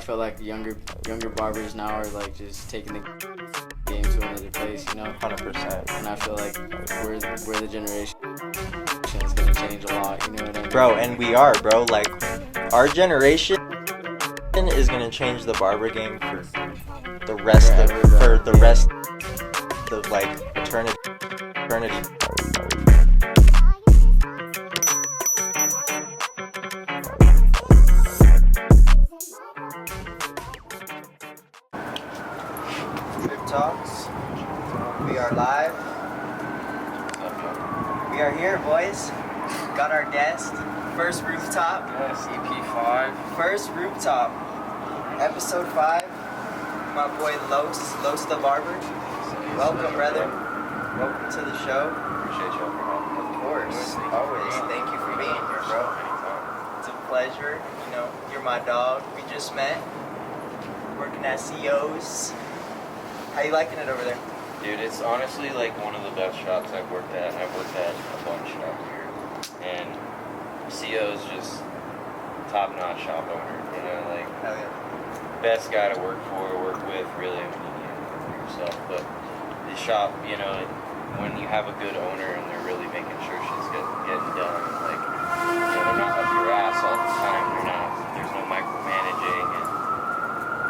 feel like younger barbers now are like just taking the game to another place, you know. 100%. And I feel like we're the generation is gonna change a lot, you know what I mean? Bro, and we are, bro. Like, our generation is gonna change the barber game for the rest of like eternity. TrimTalkz. We are live. We are here, boys. Got our guest. First rooftop. Yes, EP5. First rooftop. Episode 5. My boy LOSTHABARBER. Welcome, brother. Welcome to the show. Appreciate y'all for having me. Of course. Always. Thank you for being here, bro. It's a pleasure. You know, you're my dog. We just met. Working at CO's. How you liking it over there? Dude, it's honestly like one of the best shops I've worked at. I've worked at a bunch out here. And CO's just top-notch shop owner, you know, like Hell yeah. best guy to work with, really. I mean, you work for yourself. But the shop, you know, when you have a good owner and they're really making sure shit's getting done, like, you know, they're not up your ass all the time. There's no micromanaging. And,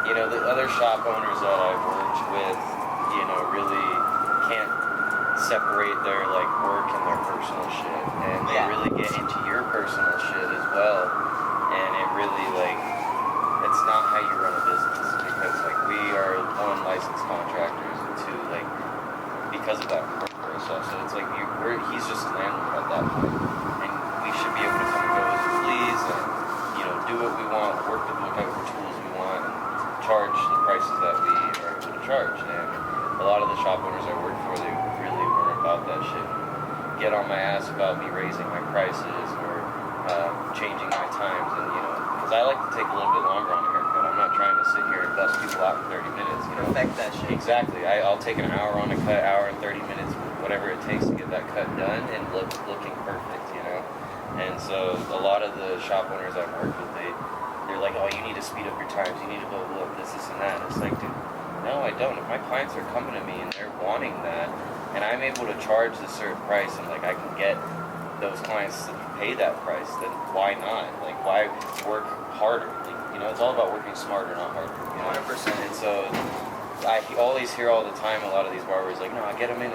you know, the other shop owners that I've worked with, you know, really can't separate their, like, work and their personal shit. And they really get into your personal shit as well. And it really, like, it's not how you run a business. Because, like, we are, one, licensed contractors, and two, like, because of that, we work for ourselves. So it's like, he's just a landlord at that point. And we should be able to come and go as we please and, you know, do what we want, work with whatever tools we want, and charge the prices that we are able to charge. And a lot of the shop owners I work for, they really weren't about that shit. Get on my ass about me raising my prices or changing my times, and you know, because I like to take a little bit longer on a haircut. I'm not trying to sit here and bust people out in 30 minutes. You know, Perfect that shit. Exactly. I'll take an hour on a cut, hour and 30 minutes, whatever it takes to get that cut done and looking perfect. You know, and so a lot of the shop owners I've worked with, they're like, oh, you need to speed up your times. You need to go look this and that. And it's like, dude. No, I don't. If my clients are coming to me and they're wanting that, and I'm able to charge a certain price, and like I can get those clients to pay that price, then why not? Like, why work harder? Like, you know, it's all about working smarter, not harder. You know? 100%. And so I always hear all the time a lot of these barbers like, no, I get them in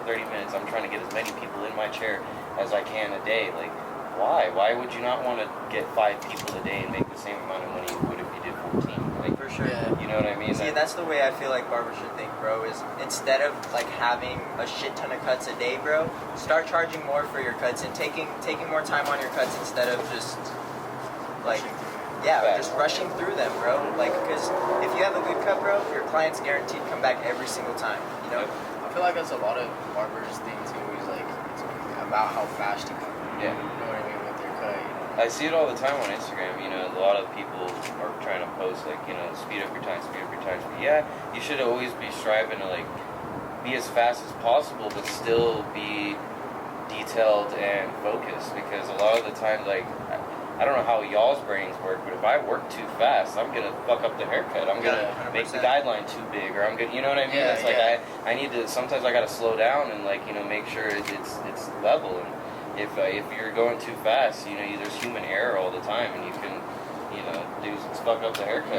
30 minutes. I'm trying to get as many people in my chair as I can a day. Like, why? Why would you not want to get 5 people a day and make the same amount of money you would if you did 14? Like, For sure. You know what I mean? See, that's the way I feel like barbers should think, bro, is instead of like having a shit ton of cuts a day, bro, start charging more for your cuts and taking more time on your cuts instead of just like just rushing through them, bro. Like, because if you have a good cut, bro, your client's guaranteed to come back every single time, you know? I feel like that's a lot of barbers' thing too, is like it's about how fast you cut. Yeah. You know what I mean, with your cut, you know? I see it all the time on Instagram. You know, a lot of people are trying to post like, you know, speed up your time. But yeah, you should always be striving to like be as fast as possible, but still be detailed and focused. Because a lot of the time, like, I don't know how y'all's brains work, but if I work too fast, I'm gonna fuck up the haircut. I'm gonna make the guideline too big, or I'm gonna, you know what I mean? It's like I need to. Sometimes I gotta slow down and like, you know, make sure it's level. And if you're going too fast, you know, there's human error all the time, and you can, you know, fuck up the haircut.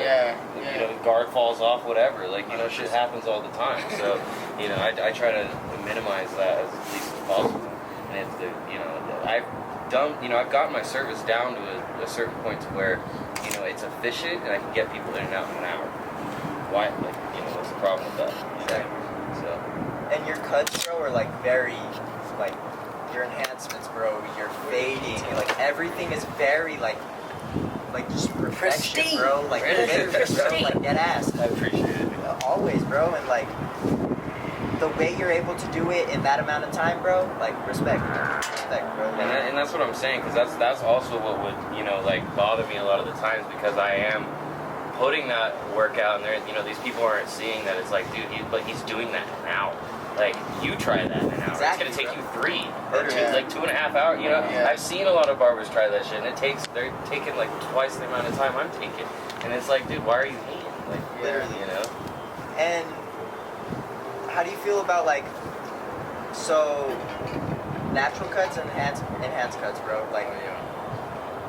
You know, guard falls off, whatever. Like, you know, shit happens all the time. So, you know, I try to minimize that as least as possible. And if I've gotten my service down to a certain point to where, you know, it's efficient and I can get people in and out in an hour. Why? Like, you know, what's the problem with that? Exactly. So. And your cuts, bro, are like very, like, your enhancements, bro, your fading, like everything is very like just perfection, Pristine. bro. Like literally, bro, like dead ass. I appreciate it. Always, bro, and like the way you're able to do it in that amount of time, bro. Like respect, bro. And that's what I'm saying, because that's also what would, you know, like bother me a lot of the times, because I am putting that work out, and there, you know, these people aren't seeing that it's like, dude, he's doing that now. like you try that in an hour. Exactly, It's gonna take bro. you 3 or Literally. like 2.5 hours. You know, Yeah. I've seen a lot of barbers try that shit, and they're taking like twice the amount of time I'm taking, and it's like, dude, why are you hating? Like, Literally. you know. And how do you feel about like, so natural cuts and enhanced cuts, bro? Like,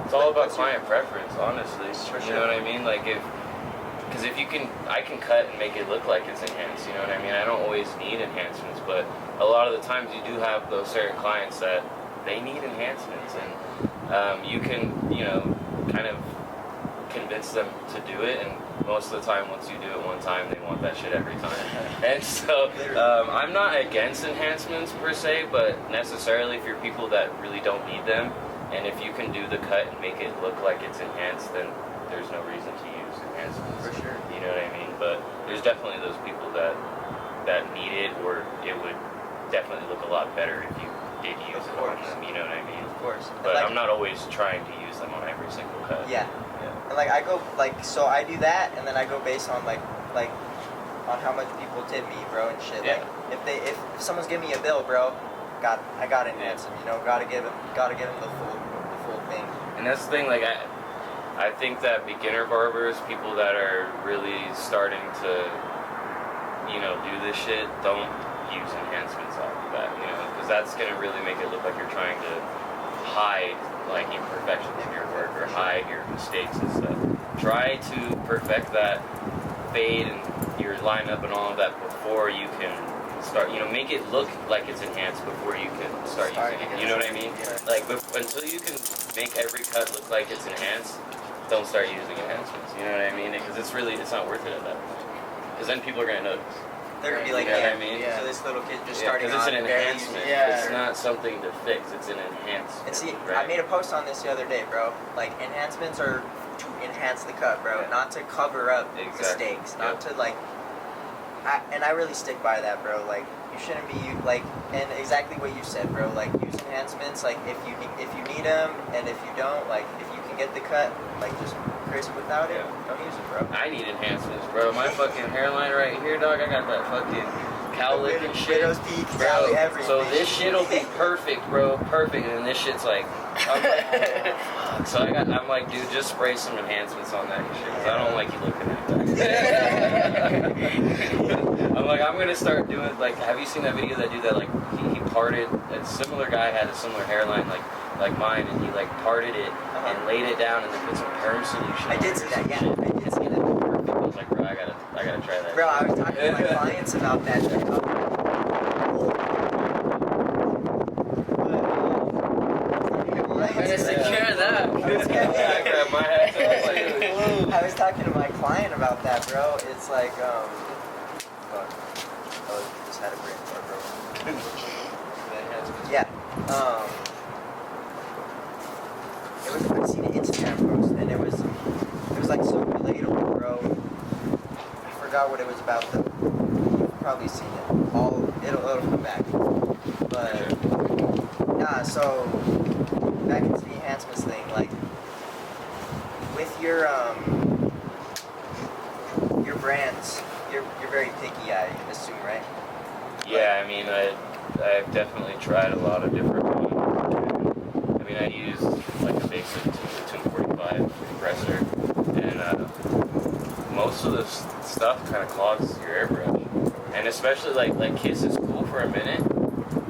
It's all about what's your- client preference, honestly. For You sure. know what I mean? Like because if you can, I can cut and make it look like it's enhanced. You know what I mean? I don't always need enhancements, but a lot of the times you do have those certain clients that they need enhancements, and you can, you know, kind of convince them to do it. And most of the time, once you do it one time, they want that shit every time. And so, I'm not against enhancements per se, but necessarily if you're people that really don't need them. And if you can do the cut and make it look like it's enhanced, then there's no reason to use enhancements. For sure. You know what I mean? But there's definitely those people that need it, or it would definitely look a lot better if you did use Of it course. on them. You know what I mean? Of course. And But like, I'm not always trying to use them on every single cut. Yeah. Yeah. And like I go like, so I do that, and then I go based on like on how much people tip me, bro, and shit. Yeah. Like if someone's giving me a bill, bro, I got to enhance them. You know, gotta give them the full thing. And that's the thing, like I think that beginner barbers, people that are really starting to, you know, do this shit, don't use enhancements off of that, you know, because that's gonna really make it look like you're trying to hide like imperfections in your work or hide your mistakes and stuff. Try to perfect that fade and your lineup and all of that before you can start, you know, make it look like it's enhanced before you can start using it. You know what I mean? Yeah. Like, until you can make every cut look like it's enhanced, don't start using enhancements. You know what I mean? Because it's not worth it at that point. Because then people are gonna notice. They're gonna be like, You know what yeah, I mean? so this little kid just Yeah, starting because it's out an very enhancement. easy. Yeah. It's not something to fix. It's an enhancement. And see, right? I made a post on this the other day, bro. Like, enhancements are to enhance the cut, bro, Yeah. not to cover up Exactly. mistakes, not Yep. to like. And I really stick by that, bro. Like, you shouldn't be like, and exactly what you said, bro. Like, use enhancements. Like, if you need them, and if you don't, like, if you can get the cut, like, just crisp without it, Yeah. don't use it, bro. I need enhancements, bro. My fucking hairline right here, dog. I got that fucking cowlick and shit. Widow's peak, Bro, valley, everything. so this shit'll be perfect, bro, perfect, and then this shit's like, I'm like, fuck. So I'm like, dude, just spray some enhancements on that and shit, 'cause I don't like you looking at that. I'm like, I'm gonna start doing, like, have you seen that video that dude that, like, he parted, a similar guy had a similar hairline, like mine, and he, like, parted it and laid it down and then put some perm solution I on did it see or that, some yeah, shit. I did see that. Perfect. I was like, bro, I gotta try that. Bro, I was talking to my clients about that shit. Better secure that. I grabbed my hat too. I was like, I was talking to my client about that, bro. It's like, fuck. Oh, just had a brain fart, bro. Yeah. I seen an Instagram post, and it was like so relatable, bro. I forgot what it was about though. You've probably seen it. It'll come back. But yeah, so back into the enhancements thing, like with your brands, you're very picky, I assume, right? yeah, I mean, I've definitely tried a lot of different ones. I mean, I used like a basic 245 compressor, and most of the stuff kind of clogs your airbrush. And especially like Kiss is cool for a minute,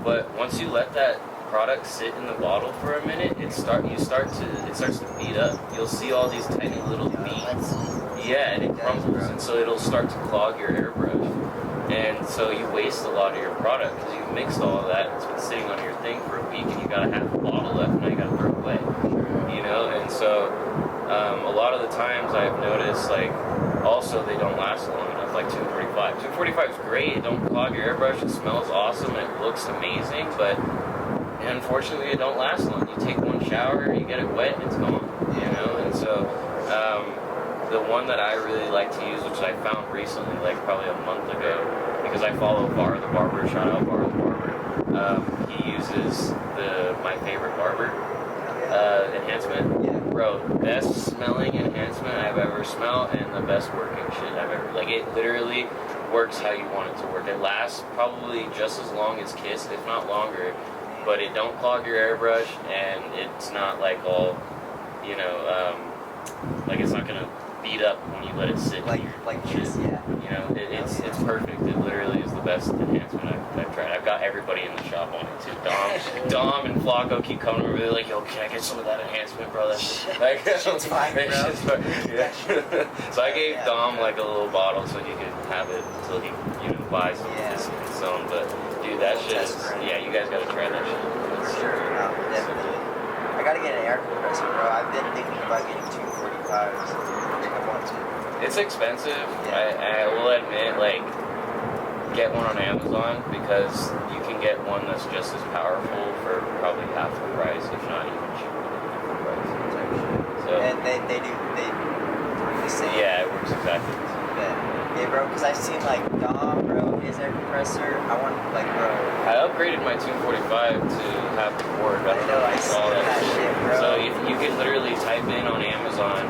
but once you let that product sit in the bottle for a minute, it starts to beat up. You'll see all these tiny little beads. Yeah, and it crumbles, and so it'll start to clog your airbrush. And so you waste a lot of your product because you've mixed all of that. It's been sitting on your thing for a week, and you got a half a bottle left, and now you got to throw it away. You know, and so a lot of the times I've noticed, like, also they don't last long enough. Like 245. 245 is great. It don't clog your airbrush. It smells awesome, and it looks amazing, but unfortunately, it don't last long. You take one shower, you get it wet, and it's gone. You know, and so the one that I really like to use, which I found recently, like probably a month ago, because I follow Bar the Barber. Shout out Bar the Barber. He uses my favorite barber enhancement. Yeah. Bro, best smelling enhancement I've ever smelled and the best working shit I've ever. Like, it literally works how you want it to work. It lasts probably just as long as Kiss, if not longer, but it don't clog your airbrush, and it's not like all, you know, like it's not gonna beat up when you let it sit Like here. this, yeah. You know, it's perfect. It literally is the best enhancement I've tried. I've got everybody in the shop on it too. Dom and Flacco keep coming over. They're like, "Yo, can I get some of that enhancement, bro?" That's like, Shit's fine, bro. Yeah. So I gave Dom like a little bottle so he could have it until he, you know, buys his own. But dude, that shit is, yeah, you guys gotta try that shit. For sure, no, definitely. I gotta get an air compressor, bro. I've been thinking about getting 245s. I want to. It's expensive. Yeah. I will admit, like, get one on Amazon because you can get one that's just as powerful for probably half the price, if not even cheaper than the price. So, And they work the same. yeah, it works exactly the same. Yeah, bro, because I've seen like Dom, bro, his air compressor. I want, like, bro. I upgraded my 245 to have the cord. I know, I saw that shit, bro. So you can literally type in on Amazon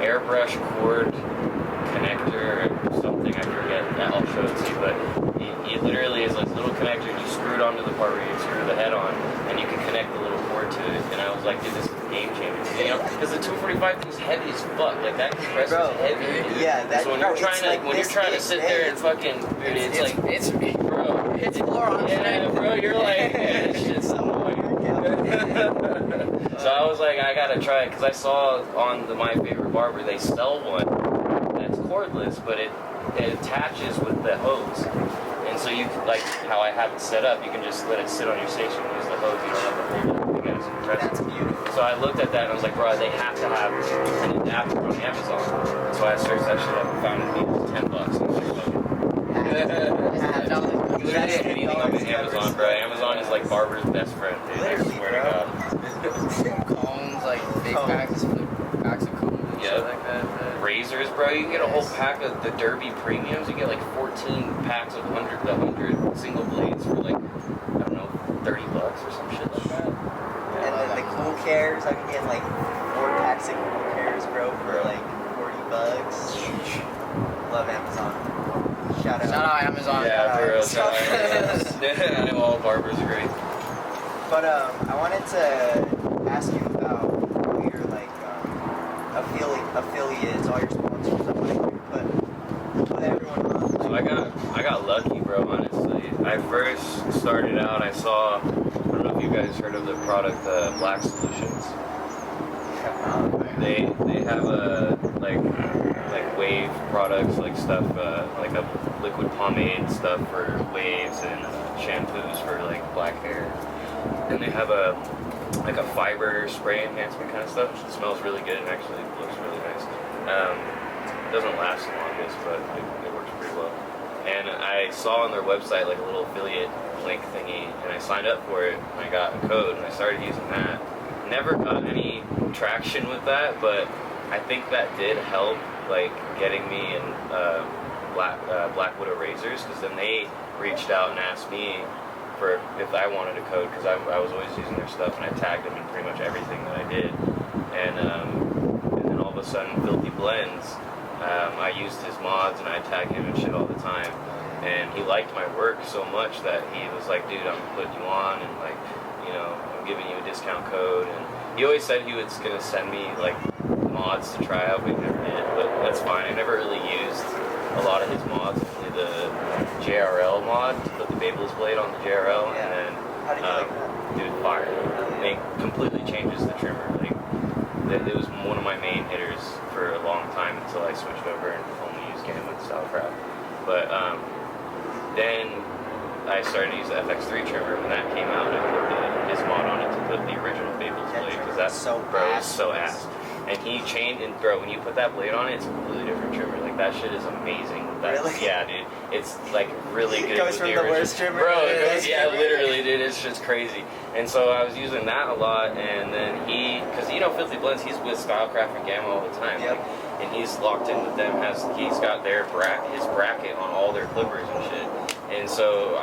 airbrush cord connector or something, I forget. I'll show it to you, but it literally is like a little connector. You screw it onto the part where you screw the head on, and you can connect the little cord to it. And I was like, dude, this is a game changer. You know, because the 245 thing's heavy as fuck. Like, that compressor's Bro, heavy. yeah, that, So when bro, you're trying it's to like when you're this trying to big, sit man. there and fucking, dude, it's like, it's me. bro, It's more on yeah, bro, you're like, man, this shit's annoying. So I was like, I gotta try it, because I saw on the My Favorite Barber, they sell one that's cordless, but it attaches with the hose. And so you can, like how I have it set up, you can just let it sit on your station and use the hose. You don't have to hold it. You got some compressor. That's beautiful. So I looked at that and I was like, bro, they have to have an adapter on Amazon. So I searched that shit up and found it was $10. You literally get anything on Amazon, bro. Amazon is like barber's best friend, dude. I swear to God. Combs, like big packs of combs and Yep. shit like that. Razors, bro. You can get a whole pack of the Derby premiums. You get like 14 packs of 100 single blades for like, I don't know, $30 or some shit like that. And then the cool cares, I can get like 4 packs of cool cares, bro, for like $40. Love Amazon. Shout out Amazon. Yeah, for real. Shout out. I know all barbers are great. But I wanted to ask you about all your like affiliates, all your sponsors. I wanted you to put everyone on. Like, So I got lucky, bro. Honestly, I first started out. I saw. I don't know if you guys heard of the product Black Solutions. They have a like wave products, like stuff like a liquid pomade stuff for waves and shampoos for like black hair. And they have a like a fiber spray enhancement kind of stuff. It smells really good and actually looks really nice. It doesn't last the longest, but it works pretty well. And I saw on their website like a little affiliate link thingy, and I signed up for it, and I got a code, and I started using that. Never got any traction with that, but I think that did help, like getting me in Black Widow razors, because then they reached out and asked me for if I wanted a code, because I was always using their stuff, and I tagged them in pretty much everything that I did. And then all of a sudden, Filthy Blends, I used his mods and I tagged him and shit all the time. And he liked my work so much that he was like, dude, I'm putting you on, and like, you know, I'm giving you a discount code. And he always said he was gonna send me like mods to try out, but he never did. But that's fine. I never really used a lot of his mods, only the JRL mod to put the Babel's blade on the JRL, Yeah. and then how did you like that? dude, fire. It completely changes the trimmer. Like, it was one of my main hitters for a long time until I switched over and only used Gambit style crap. But then I started to use the FX3 trimmer when that came out, and I put his mod on it to put the original Babel's That blade, because trimmer that's is so bro, badass. it's so ass. And he changed, and bro, when you put that blade on it, it's a completely different trimmer. Like, that shit is amazing. Really? Yeah, dude. It's like really good. It goes with from the original- worst trimmer Bro, to it the goes, best yeah, trimmer. literally, dude. It's just crazy. And so I was using that a lot, and then because you know Filthy Blends, he's with Stylecraft and Gamma all the time. Yep. Like, and he's locked in with them. He's got his bracket on all their clippers and shit. And so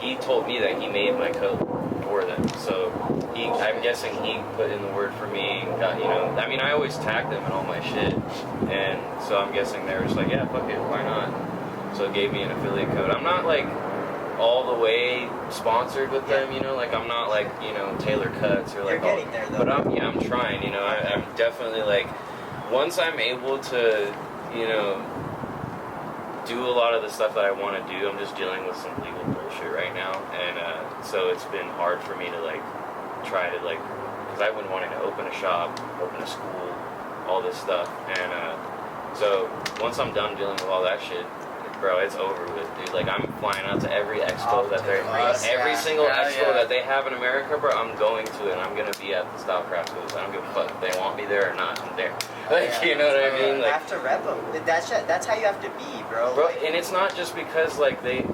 he told me that he made my code for for them. So I'm guessing he put in the word for me. Got, you know, I mean, I always tag them in all my shit, and so I'm guessing they were just like, yeah, fuck it, why not? So it gave me an affiliate code. I'm not like all the way sponsored with them, you know, like I'm not like, you know, Taylor Cuts or like You're getting there, though. but I'm trying, you know. I'm definitely like, once I'm able to, you know, do a lot of the stuff that I want to do, I'm just dealing with some legal bullshit right now, and so it's been hard for me to like try to like, because I've been wanting to open a shop, open a school, all this stuff, and so once I'm done dealing with all that shit, bro, it's over with, dude. Like, I'm flying out to every expo that they're every single expo that they have in America, bro. I'm going to it, and I'm gonna be at the StyleCraft booth. I don't give a fuck if they want me there or not. I'm there. Like, you know what I mean? You Like, have to rep them. That's how you have to be, bro. bro, Like, and it's not just because like they've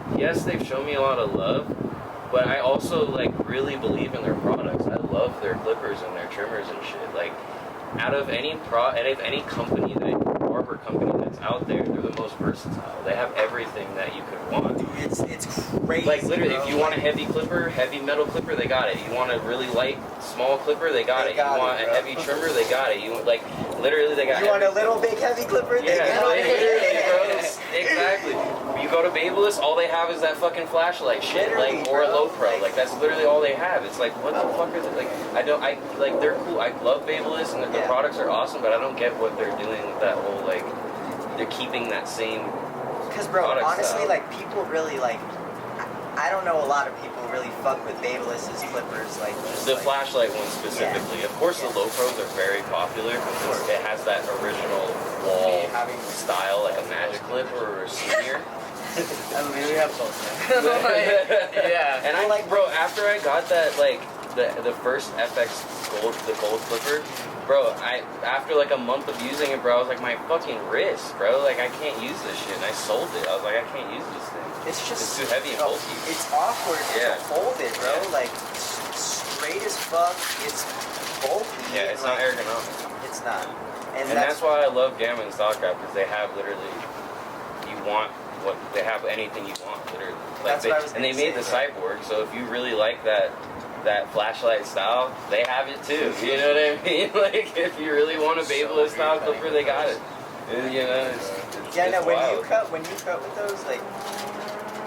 shown me a lot of love, but I also like really believe in their products. I love their clippers and their trimmers and shit. Like, out of any company barber company that's out there, they're the most versatile. They have everything that you could want. dude, it's crazy. Like, literally, bro. if you want a heavy clipper, heavy metal clipper, they got it. You want a really light, small clipper, they got it. You want a heavy trimmer, they got it. You like, literally, they got. You want a little big heavy clipper? They Yeah, got it. literally, bro. Exactly. You go to Babyliss, all they have is that fucking flashlight shit, Literally, like, or a bro. low pro. Like, that's literally all they have. It's like, what the fuck are they? Like, like, they're cool. I love Babyliss, and the products are awesome, but I don't get what they're doing with that whole, like, they're keeping that same. Because, bro, product honestly, style. like, people really, like, I don't know a lot of people really fuck with Babyliss's clippers, like, just, The like, flashlight one specifically. Of course, the low pros are very popular because it has that original wall style, like a magic clip or a senior. I mean, we have both, man. Yeah. And I like, bro, after I got that, like, the first FX gold, the gold clipper, bro, after like a month of using it, bro, I was like, my fucking wrist, bro, like, I can't use this shit, and I sold it. I was like, I can't use this thing. It's just It's too heavy and bulky. It's awkward Yeah. to hold it, bro. Yeah. Like, straight as fuck. It's bulky. Yeah, it's not ergonomic. It's not. And that's why I love Gamma and StyleCraft, because they have literally, they have anything you want, literally. Like, That's what I was and they gonna made the say, Cyborg, so if you really like that flashlight style, they have it too. You know what I mean? Like, if you really want a Babyliss style clipper, they got it. And, you know, it's yeah, no. it's When wild. you cut with those, like,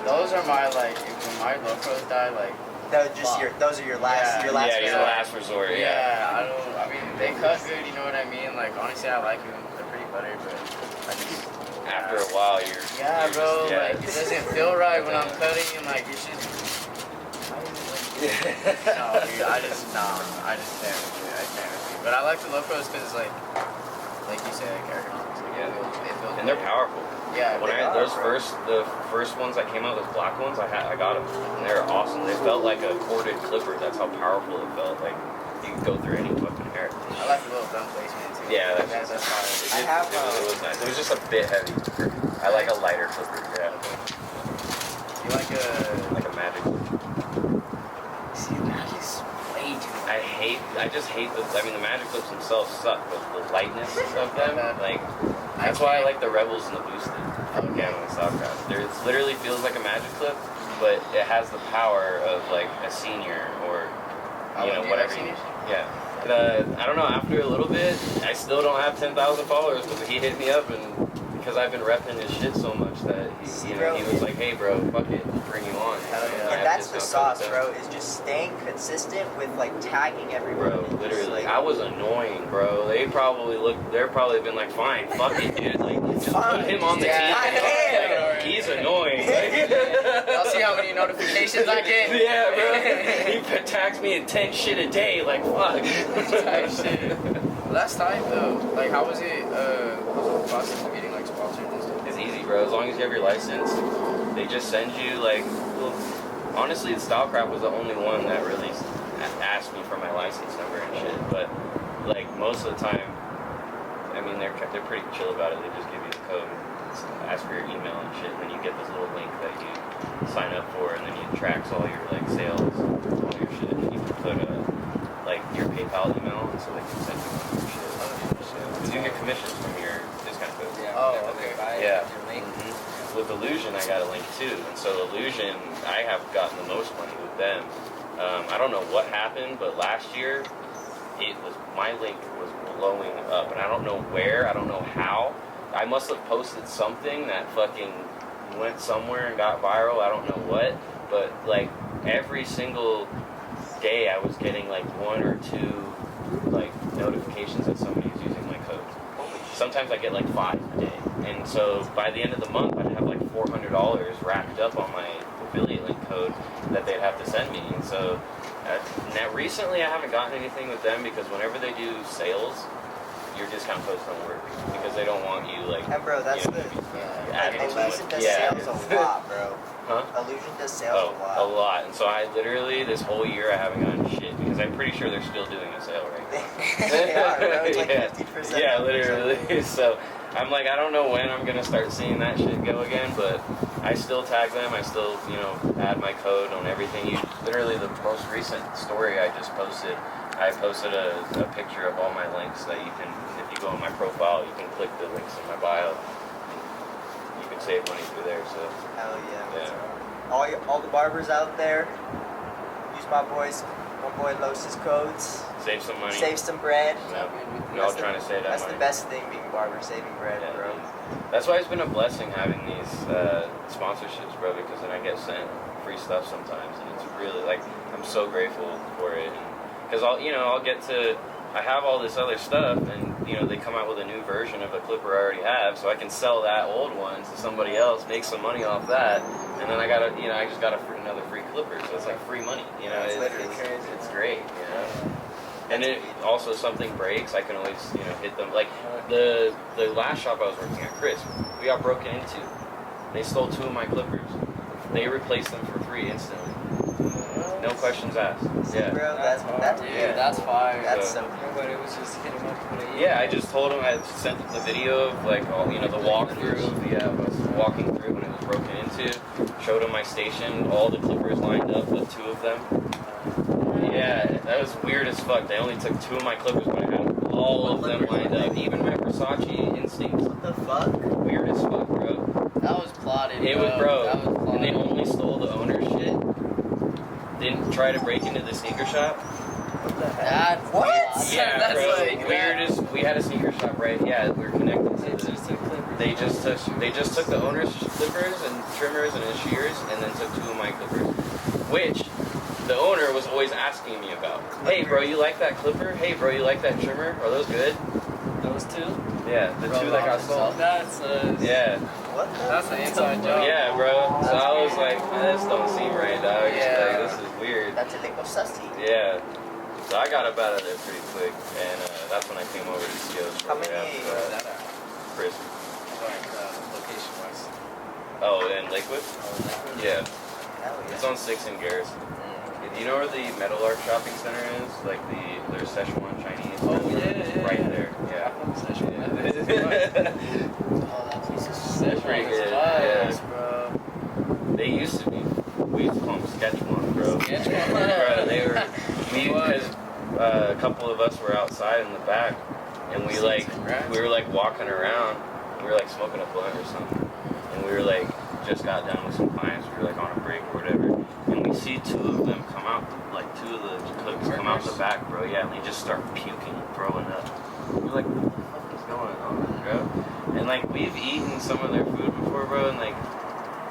Those are my, like, when my low pros die, like, those are your last, Yeah. Yeah, your resort. last resort. Yeah. I mean, they cut good, you know what I mean? Like, honestly, I like them. They're pretty buttery, but I just, After a while, you're yeah, bro, just, like, it doesn't feel right when I'm cutting, and, like, it's just, no, dude, I just can't with it. I can't with it. But I like the low pros because, like you said, like, ergonomics. Like, Yeah. they feel and they're good. powerful. Yeah, When they are, the bro. first ones that came out, those black ones, I got them, and they're awesome. They felt like a corded clipper. That's how powerful it felt. Like, you could go through any fucking hair. I like the little thumb placement, too. Yeah, that's fine. It was nice. It was just a bit heavy. I like a lighter clipper. Yeah, You like like a magic. See, magic's way too. I just hate the. I mean, the magic clips themselves suck, but the lightness of them, like, that's why I like the Rebels and the Boosted. Gamma and StyleCraft. It literally feels like a magic clip, but it has the power of like a senior or you know, whatever. Yeah. I don't know. After a little bit, I still don't have 10,000 followers, but he hit me up, and because I've been repping his shit so much that he was like, "Hey, bro, fuck it, bring you on." Hell yeah. And that's the sauce, bro. Is just staying consistent with like tagging everyone. Bro, and just, literally, like, I was annoying, bro. They're probably been like, "Fine, fuck it, dude. Like, just Fine, put him on the yeah, team." I Like, he's annoying. Like, I'll see how many notifications I get. yeah, bro. He tags me in 10 shit a day. Like, fuck. Type shit. Well, that's tight though. Like, how was it? What was the process of getting like sponsored and stuff? It's easy, bro. As long as you have your license, they just send you like. Well, honestly, StyleCraft was the only one that really asked me for my license number and shit. But like most of the time, I mean, they're pretty chill about it. They just give you the code, ask for your email and shit, and then you get this little link that you sign up for, and then it tracks all your like sales, all your shit, and you can put like your PayPal email, so they can send you all your shit. Because you get commissions from your discount code. Oh, okay. Yeah. With Illusion, I got a link too, and so Illusion, I have gotten the most money with them I don't know what happened, but last year my link was blowing up, and I don't know where, I don't know how. I must have posted something that fucking went somewhere and got viral. I don't know what, but like every single day I was getting like 1 or 2 like notifications that somebody's using my code. Sometimes I get like 5 a day, and so by the end of the month I'd have like $400 racked up on my affiliate link code that they'd have to send me. And so now recently I haven't gotten anything with them because whenever they do sales, your discount codes don't work because they don't want you like. And bro, that's you know, adding too much. Illusion does sales a lot, bro. Huh? Illusion does sales a lot. And so I literally this whole year I haven't gotten shit because I'm pretty sure they're still doing a sale right now. They are, bro. It's like Yeah. 50%. Yeah, literally. So I'm like, I don't know when I'm gonna start seeing that shit go again, but I still tag them. I still, add my code on everything. Literally, the most recent story I just posted, I posted a picture of all my links that you can, if you go on my profile, you can click the links in my bio. You can save money through there. So Hell yeah. yeah. All the barbers out there, use my boy Los's codes. Save some money. Save some bread. No, we're all trying to save that That's money. the best thing being a barber, saving bread, Yeah, bro. dude. That's why it's been a blessing having these sponsorships, bro, because then I get sent free stuff sometimes, and it's really, like, I'm so grateful for it. Because I have all this other stuff, and, they come out with a new version of a clipper I already have, so I can sell that old one to somebody else, make some money off that, and then I just got another free clipper, so it's like free money, It's literally crazy. It's great, And it also something breaks, I can always, hit them. Like the last shop I was working at, Chris, we got broken into. They stole 2 of my clippers. They replaced them for free instantly. No questions asked. Yeah. Bro, that's That's fire. That's so But it was just hit him up with a Yeah, I just told him I sent the video of like all the walkthrough. Yeah, I was walking through when it was broken into. Showed him my station, all the clippers lined up with 2 of them. Yeah, that was weird as fuck. They only took 2 of my clippers, but I had all of them lined up. Even my Versace Instincts. What the fuck? Weird as fuck, bro. That was plotted. It was, bro. That was plotted. And they only stole the owner's shit. Didn't try to break into the sneaker shop. What the heck? That What? Yeah, That's bro. like Weird as we had a sneaker shop, right? Yeah, we were connected to the. They just took the owner's clippers and trimmers and his shears, and then took 2 of my clippers, which the owner was always asking me about. Hey, bro, you like that clipper? Hey, bro, you like that trimmer? Are those good? Those 2? Yeah, the 2 that got stolen. That's Yeah, What the That's an inside job. yeah, bro. So I was like, this don't seem right, dog. Yeah. Like, this is weird. That's a little sussy. Yeah. So I got up out of there pretty quick, and that's when I came over to CO's. How many? Chris. Location wise. Oh, in Lakewood? Yeah. Hell It's yeah. on 6th and Garrison. Do you know where the Metal Art Shopping Center is? Like their Szechuan Chinese. Oh, yeah. Right there. Yeah. Oh, that place is That's pretty good. Nice, Yeah. bro. They used to be. We used to call them Sketchmon, bro. Sketchmon. Bro, they were. Because a couple of us were outside in the back, and we were like walking around. We were like smoking a blunt or something, and we were like just got done with some clients. We were like on a break or whatever, and we see 2 of them come out, like 2 of the cooks come out the back, bro. Yeah, and they just start puking and throwing up. We're like, what the fuck is going on, bro? And like we've eaten some of their food before, bro, and like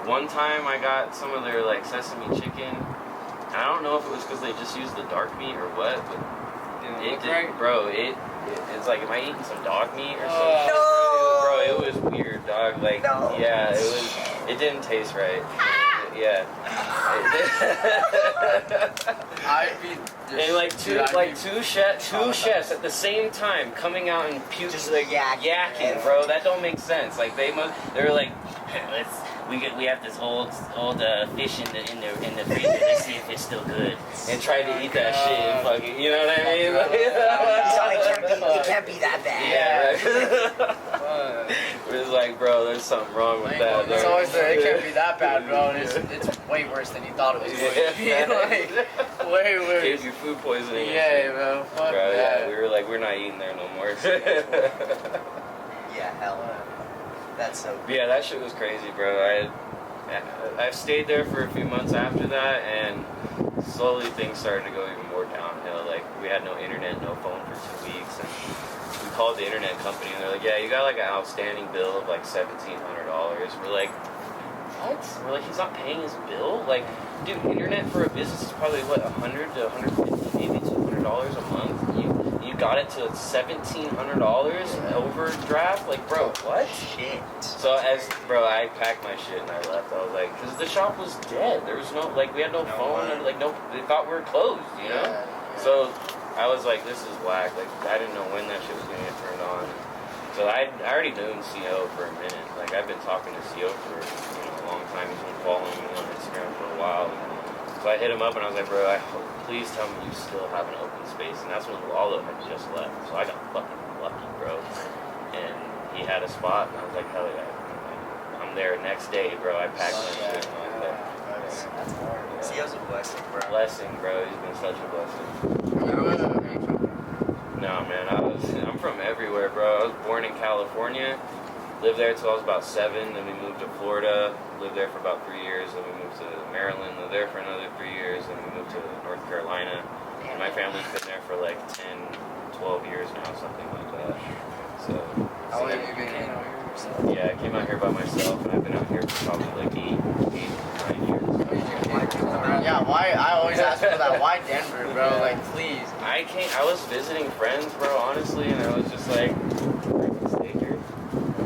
one time I got some of their like sesame chicken. I don't know if it was because they just used the dark meat or what, but it did, right? bro. It's like, am I eating some dog meat or Oh. something? No! Bro, it was weird, dog. Like, No. yeah, it didn't taste right. Yeah. I'd be And like two chefs at the same time coming out and puking, Just like yakking. bro. That don't make sense. Like they were like, hey, we have this old fish in the freezer. Let's see if it's still good. And tried to eat that shit and fucking, you know what I mean? It can't be that bad. Yeah, right. It was like, bro, there's something wrong with that. It's always it can't be that bad, bro. And it's way worse than you thought it was going to be. Like, way worse. Gave you food poisoning. Yeah, bro. Fuck Bro, that. yeah, we were like, we're not eating there no more. Yeah, hell no. That's so Yeah, that shit was crazy, bro. I've stayed there for a few months after that, and slowly things started to go even more downhill. Like, we had no internet, no phone for 2 weeks, and we called the internet company, and they're like, yeah, you got like an outstanding bill of like $1,700. We're like, what? We're like, he's not paying his bill? Like, dude, internet for a business is probably what, $100 to $150, maybe $200 a month. You got it to $1,700 overdraft? Like, bro, what? Shit. So I packed my shit and I left. I was like, because the shop was dead. There was no, like, we had no phone, and like, no, they thought we were closed, you know? Yeah. So I was like, this is whack. Like, I didn't know when that shit was gonna get turned on. So I already known CO for a minute. Like, I've been talking to CO for a long time. He's been following me on Instagram for a while. So I hit him up and I was like, bro, please tell me you still have an open space. And that's when Lalo had just left. So I got fucking lucky, bro. And he had a spot, and I was like, hell yeah. I'm there next day, bro. I packed my shit and I was there. That's hard. CO's a blessing, bro. Blessing, bro. He's been such a blessing. No, man. I'm from everywhere, bro. I was born in California. Lived there till I was about 7, then we moved to Florida, lived there for about 3 years, then we moved to Maryland, lived there for another 3 years, then we moved to North Carolina. And my family's been there for like 10, 12 years now, something like that. So, How long have you been in here? yeah, I came out here by myself, and I've been out here for probably like 8, 9 years. Yeah, why? I always ask for that. Why Denver, bro? Like, please. I was visiting friends, bro, honestly, and I was just like, I can stay here.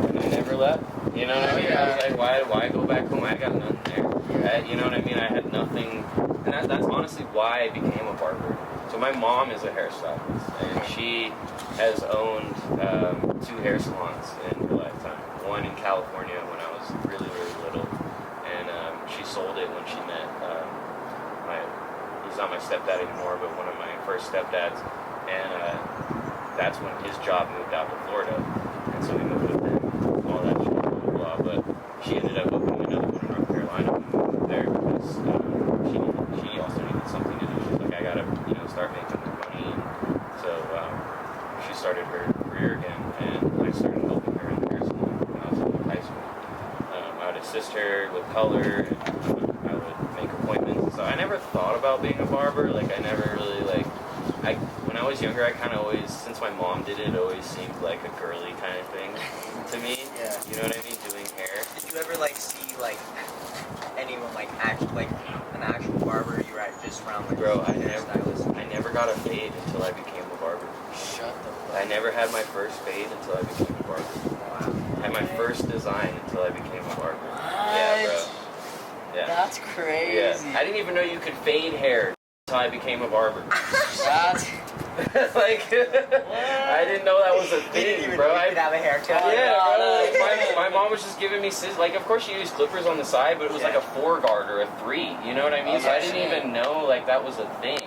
And I never left. You know what I mean? I was like, why go back home? I got nothing there. You know what I mean? I had nothing. And that's honestly why I became a barber. So my mom is a hairstylist, and she has owned 2 hair salons in her lifetime. One in California when I was really, really little. And she sold it when she met he's not my stepdad anymore, but one of my first stepdads. And that's when his job moved out to Florida. And so we moved with him, all that shit, blah, blah, blah. But she ended up opening another one in North Carolina when we moved there because she also needed something to do. She's like, I gotta, start making more money. And so she started her career again, and I started helping her in the hair salon when I was in high school. I would assist her with color, and I would make appointments. So I never thought about being a barber. Like, I never really, when I was younger, I kind of always, since my mom did it, always seemed like a girly kind of thing to me. Yeah. You know what I mean? Doing hair. Did you ever see anyone an actual barber? You were just around Bro, I hairstylist. never got a fade until I became a barber. Shut the fuck. I never had my first fade until I became a barber. Wow. I had my first design until I became a barber. What? Yeah, bro. Yeah. That's crazy. Yeah. I didn't even know you could fade hair until I became a barber. That's I didn't know that was a You didn't thing, even bro. know you could have a haircut. Yeah, bro. Like, my mom was just giving me scissors. Like, of course she used clippers on the side, but it was like a 4 guard or a 3. You know what I mean? So I didn't even know that was a thing.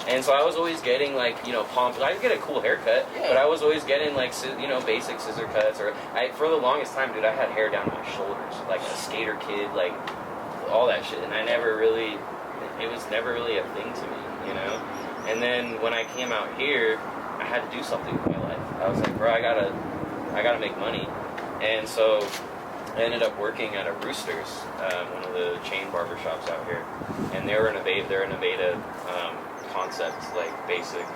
And so I was always getting pomp. I would get a cool haircut, but I was always getting basic scissor cuts. Or for the longest time, dude, I had hair down to my shoulders, like a skater kid, all that shit. And it was never really a thing to me, And then when I came out here, I had to do something with my life. I was like, bro, I gotta make money. And so I ended up working at a Roosters, one of the chain barbershops out here. And they're an Aveda concept, basic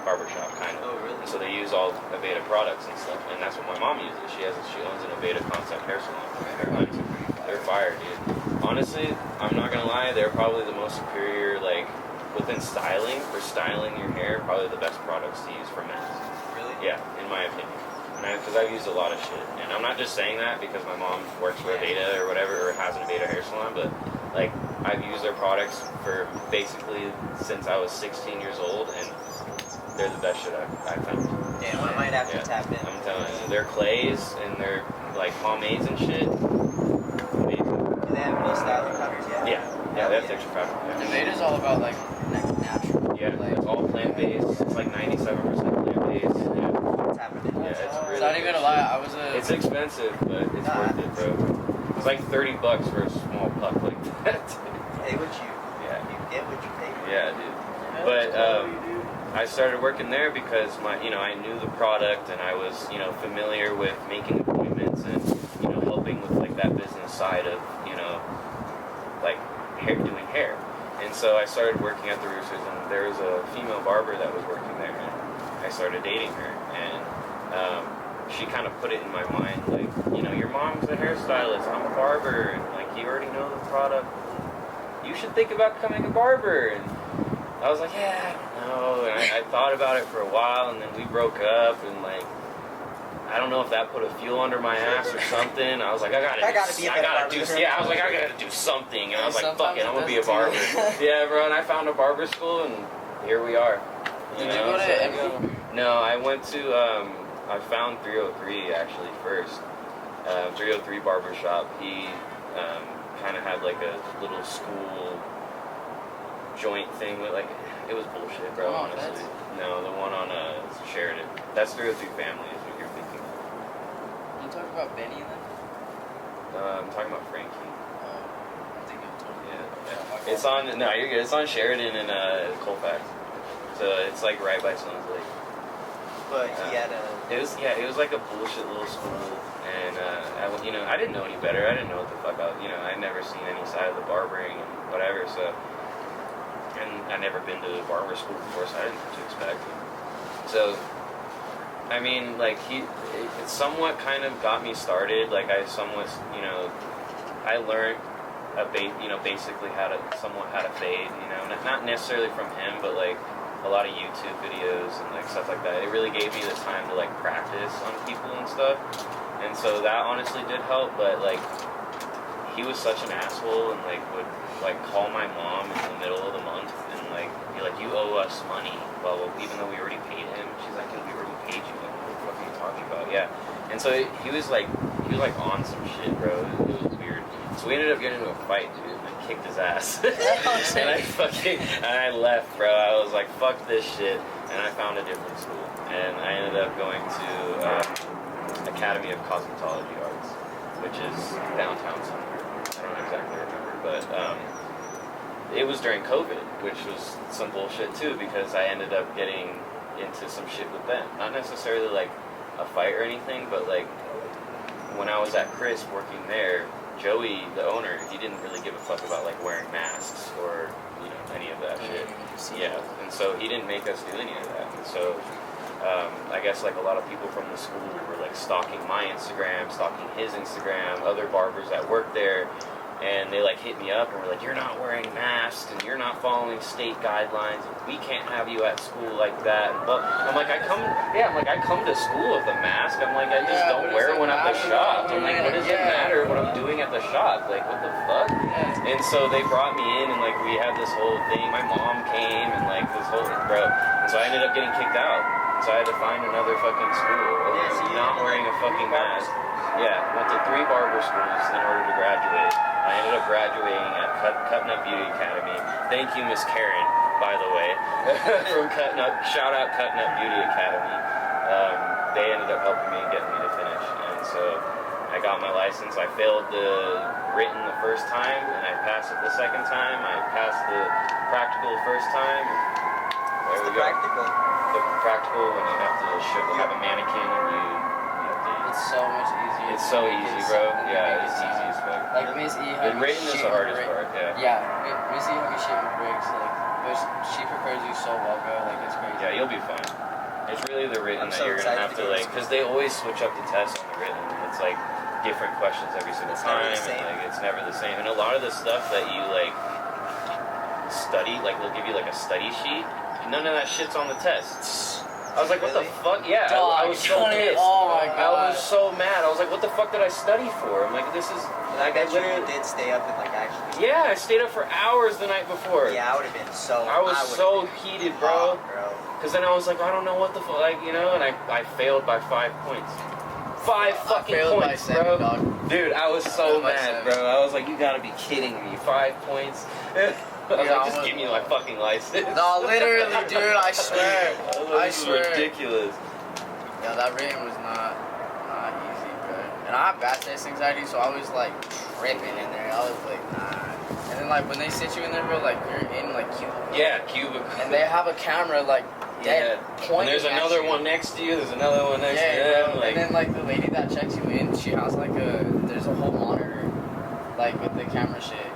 barbershop kind of. Oh, really? And so they use all Aveda products and stuff. And that's what my mom uses. She owns an Aveda concept hair salon. They're fire, dude. Honestly, I'm not gonna lie, they're probably the most superior, within styling, for styling your hair, probably the best products to use for men. Really? Yeah, in my opinion. Because I've used a lot of shit. And I'm not just saying that because my mom works for Aveda or whatever, or has an Aveda hair salon, but, I've used their products for basically since I was 16 years old, and they're the best shit I've found. Damn, I might have to tap in. I'm telling you, their clays and their, pomades and shit, amazing. Do they have any styling powders yet? Yeah, they have texture powder. The Veda's all about natural. Yeah, it's all plant-based. It's 97% plant-based. Yeah. Tap it in. Yeah, it's really Not even good gonna lie, I was a. It's expensive, but it's worth it, bro. It's like $30 for a small puck like that. Pay what you. Yeah. You get what you pay for. Yeah, dude. But I started working there because I knew the product, and I was familiar with making appointments and helping with that business side of doing hair. And so I started working at the Roosters, and there was a female barber that was working there, and I started dating her, and she kind of put it in my mind, like, you know, your mom's a hairstylist, I'm a barber, and like, you already know the product, you should think about becoming a barber. And I was like, yeah, I don't know, and I thought about it for a while, and then we broke up, and like, I don't know if that put a fuel under my ass or something. I was like, I gotta do something. And I was like, fuck it, I'm gonna be a barber. Yeah, bro, and I found a barber school, and here we are. Did you go to MP? No, I went to, I found 303 actually first. 303 barber shop. He kind of had like a little school joint thing with like, it was bullshit, bro, honestly. No, the one on Sheridan. That's 303 Family is what you're thinking of. You talking about Benny then? I'm talking about Frankie. I'm thinking of Tony. Yeah. It's on, no, you're good. It's on Sheridan and Colfax. So it's like right by Stones Lake. But he had a... It was like a bullshit little school. And, I didn't know any better. I didn't know what the fuck I'd never seen any side of the barbering and whatever, so... And I'd never been to a barber school before, so I didn't know what to expect. So, I mean, like, it somewhat kind of got me started. Like, I somewhat, I learned basically how to fade, not necessarily from him, but like a lot of YouTube videos and like stuff like that. It really gave me the time to like practice on people and stuff. And so that honestly did help, but like, he was such an asshole and like would like call my mom in the middle of the month and like be like, you owe us money, well, even though we already paid him. She's like, we already paid you. Like, what the fuck are you talking about? Yeah. And so he was like on some shit, bro. It was weird. So we ended up getting into a fight, dude, and I kicked his ass. And I left, bro. I was like, fuck this shit, and I found a different school. And I ended up going to Academy of Cosmetology Arts, which is downtown somewhere. I don't exactly remember, but it was during COVID, which was some bullshit too, because I ended up getting into some shit with them. Not necessarily like a fight or anything, but like when I was at Chris working there, Joey, the owner, he didn't really give a fuck about like wearing masks or any of that shit. Yeah, and so he didn't make us do any of that. And so I guess like a lot of people from the school were like stalking my Instagram, stalking his Instagram, other barbers that worked there, and they like hit me up and were like, you're not wearing masks and you're not following state guidelines and we can't have you at school like that. And I'm like, I come to school with a mask. I'm like, I just don't wear one at the shop. I'm like, what does it matter what I'm doing at the shop? Like, what the fuck? And so they brought me in and like we had this whole thing. My mom came and like this whole thing, bro. And so I ended up getting kicked out. So I had to find another fucking school. Not wearing a fucking mask. Yeah, went to 3 barber schools in order to graduate. I ended up graduating at Cutting Up Beauty Academy. Thank you, Miss Karen, by the way, from Cutting Up. Shout out Cutting Up Beauty Academy. They ended up helping me and getting me to finish. And so I got my license. I failed the written the first time, and I passed it the second time. I passed the practical the first time. What's the practical? The practical when you have to have a mannequin and you have to... It's so much easier. It's so easy, bro. Yeah, it's easy as fuck. Like Miss E, The written is the hardest part, yeah. Yeah, Miss E how you shit with bricks, like, but she prepares you so well, bro. Like, it's crazy. Yeah, you'll be fine. It's really the written that you're gonna have to like, because they always switch up the tests on the written. It's like different questions every single time, and like it's never the same. And a lot of the stuff that you like study, like they'll give you like a study sheet. None of that shit's on the test. I was like, what the fuck? Yeah, I was so pissed. Oh my god. I was so mad. I was like, what the fuck did I study for? I'm like, this is... Like, I literally did stay up and like actually... Yeah, I stayed up for hours the night before. Yeah, I would have been so... I was so heated, bro. Because then I was like, I don't know what the fuck, like, and I failed by 5 points. 5 fucking points, bro. Dude, I was so mad, bro. I was like, you gotta be kidding me. 5 points? I was like, just give me my fucking license. No, literally, dude, I swear. I swear. Ridiculous. Yeah, that written was not easy, bro. And I have bad test anxiety, so I was like tripping in there. I was like, nah. And then like when they sit you in there, bro, like you're in like cubicle. Yeah, cubicle. And they have a camera like dead pointing. And there's another one next to you. There's another one next to you. Like, and then like the lady that checks you in, she has like there's a whole monitor, like with the camera shit.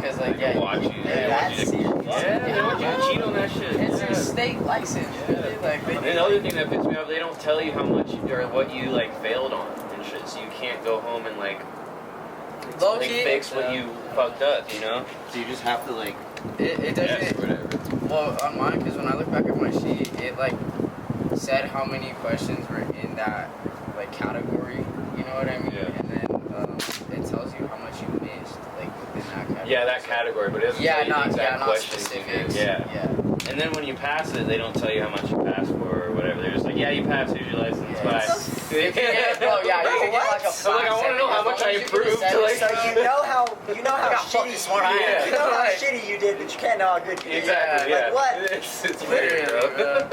because like yeah, watch you. They want you to, they want you to cheat on that shit. it's your state license. Really. Like, And the other thing that pisses me off, they don't tell you how much or what you like failed on and shit, so you can't go home and like fix what you fucked up, you know? So you just have to like. It doesn't. Whatever. Well, on mine, because when I look back at my sheet, it like said how many questions were in that like category. You know what I mean? Yeah. And then it tells you how much you missed, like within that category. Yeah, that category, but it doesn't tell you the exact not questions you specifics. did. Yeah. And then when you pass it, they don't tell you how much you passed for or whatever. They're just like, yeah, you passed. Here's your license. Yeah. Bye. Bro, yeah, you can get like a So like, I want to know how much I improved. Like, So you know how shitty smart I am. You know how shitty you did, but you can't know how good you did. exactly. Yeah. Like what? It's weird, bro.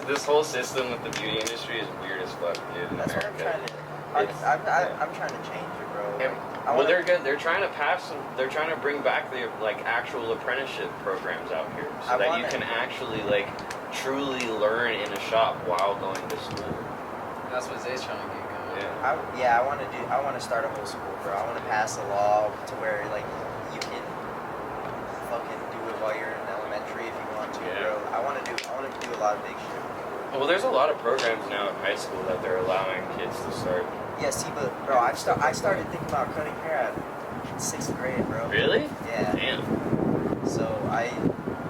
This whole system with the beauty industry is weird as fuck, dude. In That's what America. I'm trying to change it, bro. Yeah. Well, they're good. They're trying to pass some. They're trying to bring back the like actual apprenticeship programs out here, so that you can actually like truly learn in a shop while going to school. That's what Zay's trying to get going. Yeah. I want to start a whole school, bro. I want to pass a law to where like you can fucking do it while you're in elementary if you want to, Yeah. bro. I want to do a lot of big shit. Well, there's a lot of programs now in high school that they're allowing kids to start. Yeah, see, but bro, I started thinking about cutting hair at 6th grade, bro. Really? Yeah. Damn. So I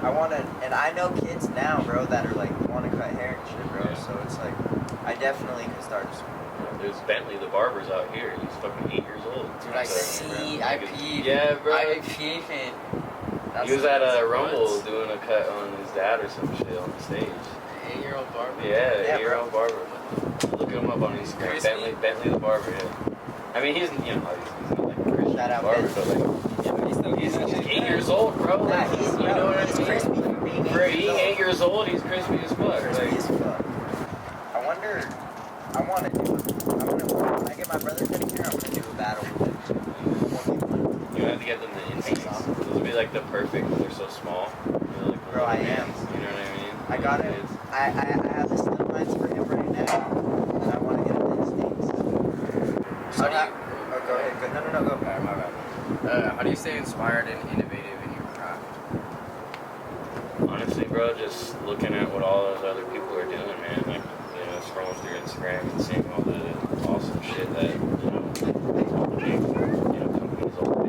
want to, and I know kids now, bro, that are like want to cut hair and shit, bro. Yeah. So it's like I definitely could start a school. There's Bentley the barber's out here. He's fucking 8 years old. Dude, I So, see. bro. I peed. Yeah, bro. I peed. He was at a Rumble doing a cut on his dad or some shit on the stage. 8-year-old barber. Yeah, Yeah, 8-year-old barber. Look him up on Instagram. Crispy? Bentley the barber. Yeah. I mean, he's obviously he's not like a Christian Shout out barber, Bentley. but like he's 8 years old, bro. Yeah, Like, he's, you know what I he's mean? crispy for being 8 For years being old. 8 years old, he's crispy as fuck. Crispy Like, as fuck. I want to do when I get my brother cutting hair, I'm gonna do a battle with him. 1v1. you have to get them the instincts. Those would be like the perfect. They're so small. They're like Bro, I little am. hands, you know what I mean? I got him. Kids. I have the slim lines for him right now, and I want to get him the instincts. How do you? Oh, go ahead. Go. No, go. Alright, my bad. How do you stay inspired and innovative in your craft? Honestly, bro, just looking at what all those other people are doing, man. Like, you know, scrolling through Instagram and seeing all the awesome shit that, you know, companies, all the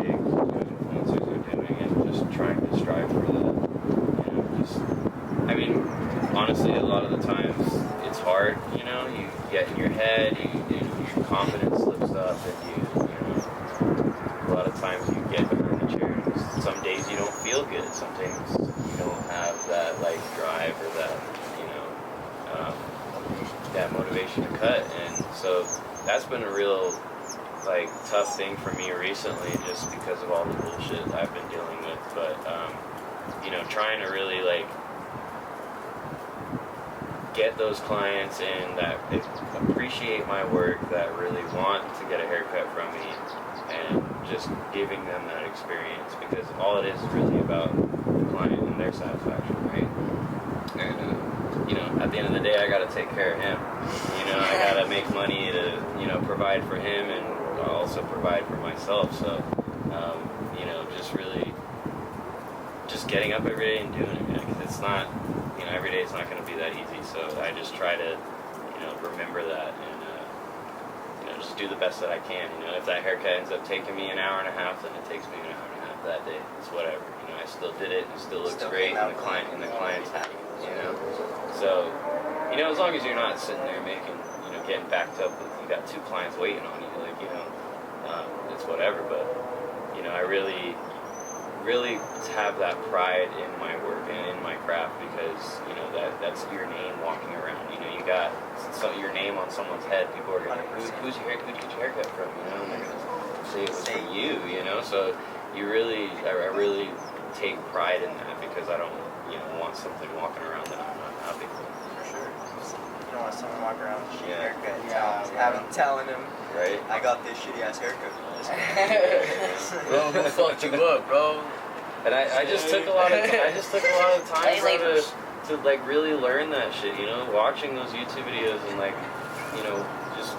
big influencers are doing, and just trying to strive for that. You know, just, I mean, honestly, a lot of the times it's hard, you know, you get in your head, your confidence slips up, and a lot of times you get behind the chair, and some days you don't feel good, some days you don't have that, like, drive or that, that motivation to cut, and so that's been a real, like, tough thing for me recently, just because of all the bullshit I've been dealing with, but, trying to really, like, get those clients in that appreciate my work, that really want to get a haircut from me, and just giving them that experience, because all it is really about the client and their satisfaction, right? And at the end of the day, I gotta take care of him. I gotta make money to provide for him and also provide for myself. So just really just getting up every day and doing it, because it's not every day it's not going to be that easy. So I just try to remember that, and just do the best that I can. If that haircut ends up taking me an hour and a half, then it takes me an hour and a half that day. It's whatever. I still did it. It still looks great, and the client's happy. So as long as you're not sitting there making getting backed up with, you got 2 clients waiting on you, it's whatever. But I really have that pride in my work and in my craft, because that's your name walking around. You got your name on someone's head. People are gonna, who'd you get your haircut from? And they're gonna say it was from you. So I really take pride in that, because I don't want something walking around that I'm not happy with. For sure. You don't want someone walking around with a shitty haircut. Yeah. Telling him, Right? I got this shitty ass haircut. Bro, who fucked you up, bro? And I just took a lot of time, bro, to like really learn that shit. Watching those YouTube videos and just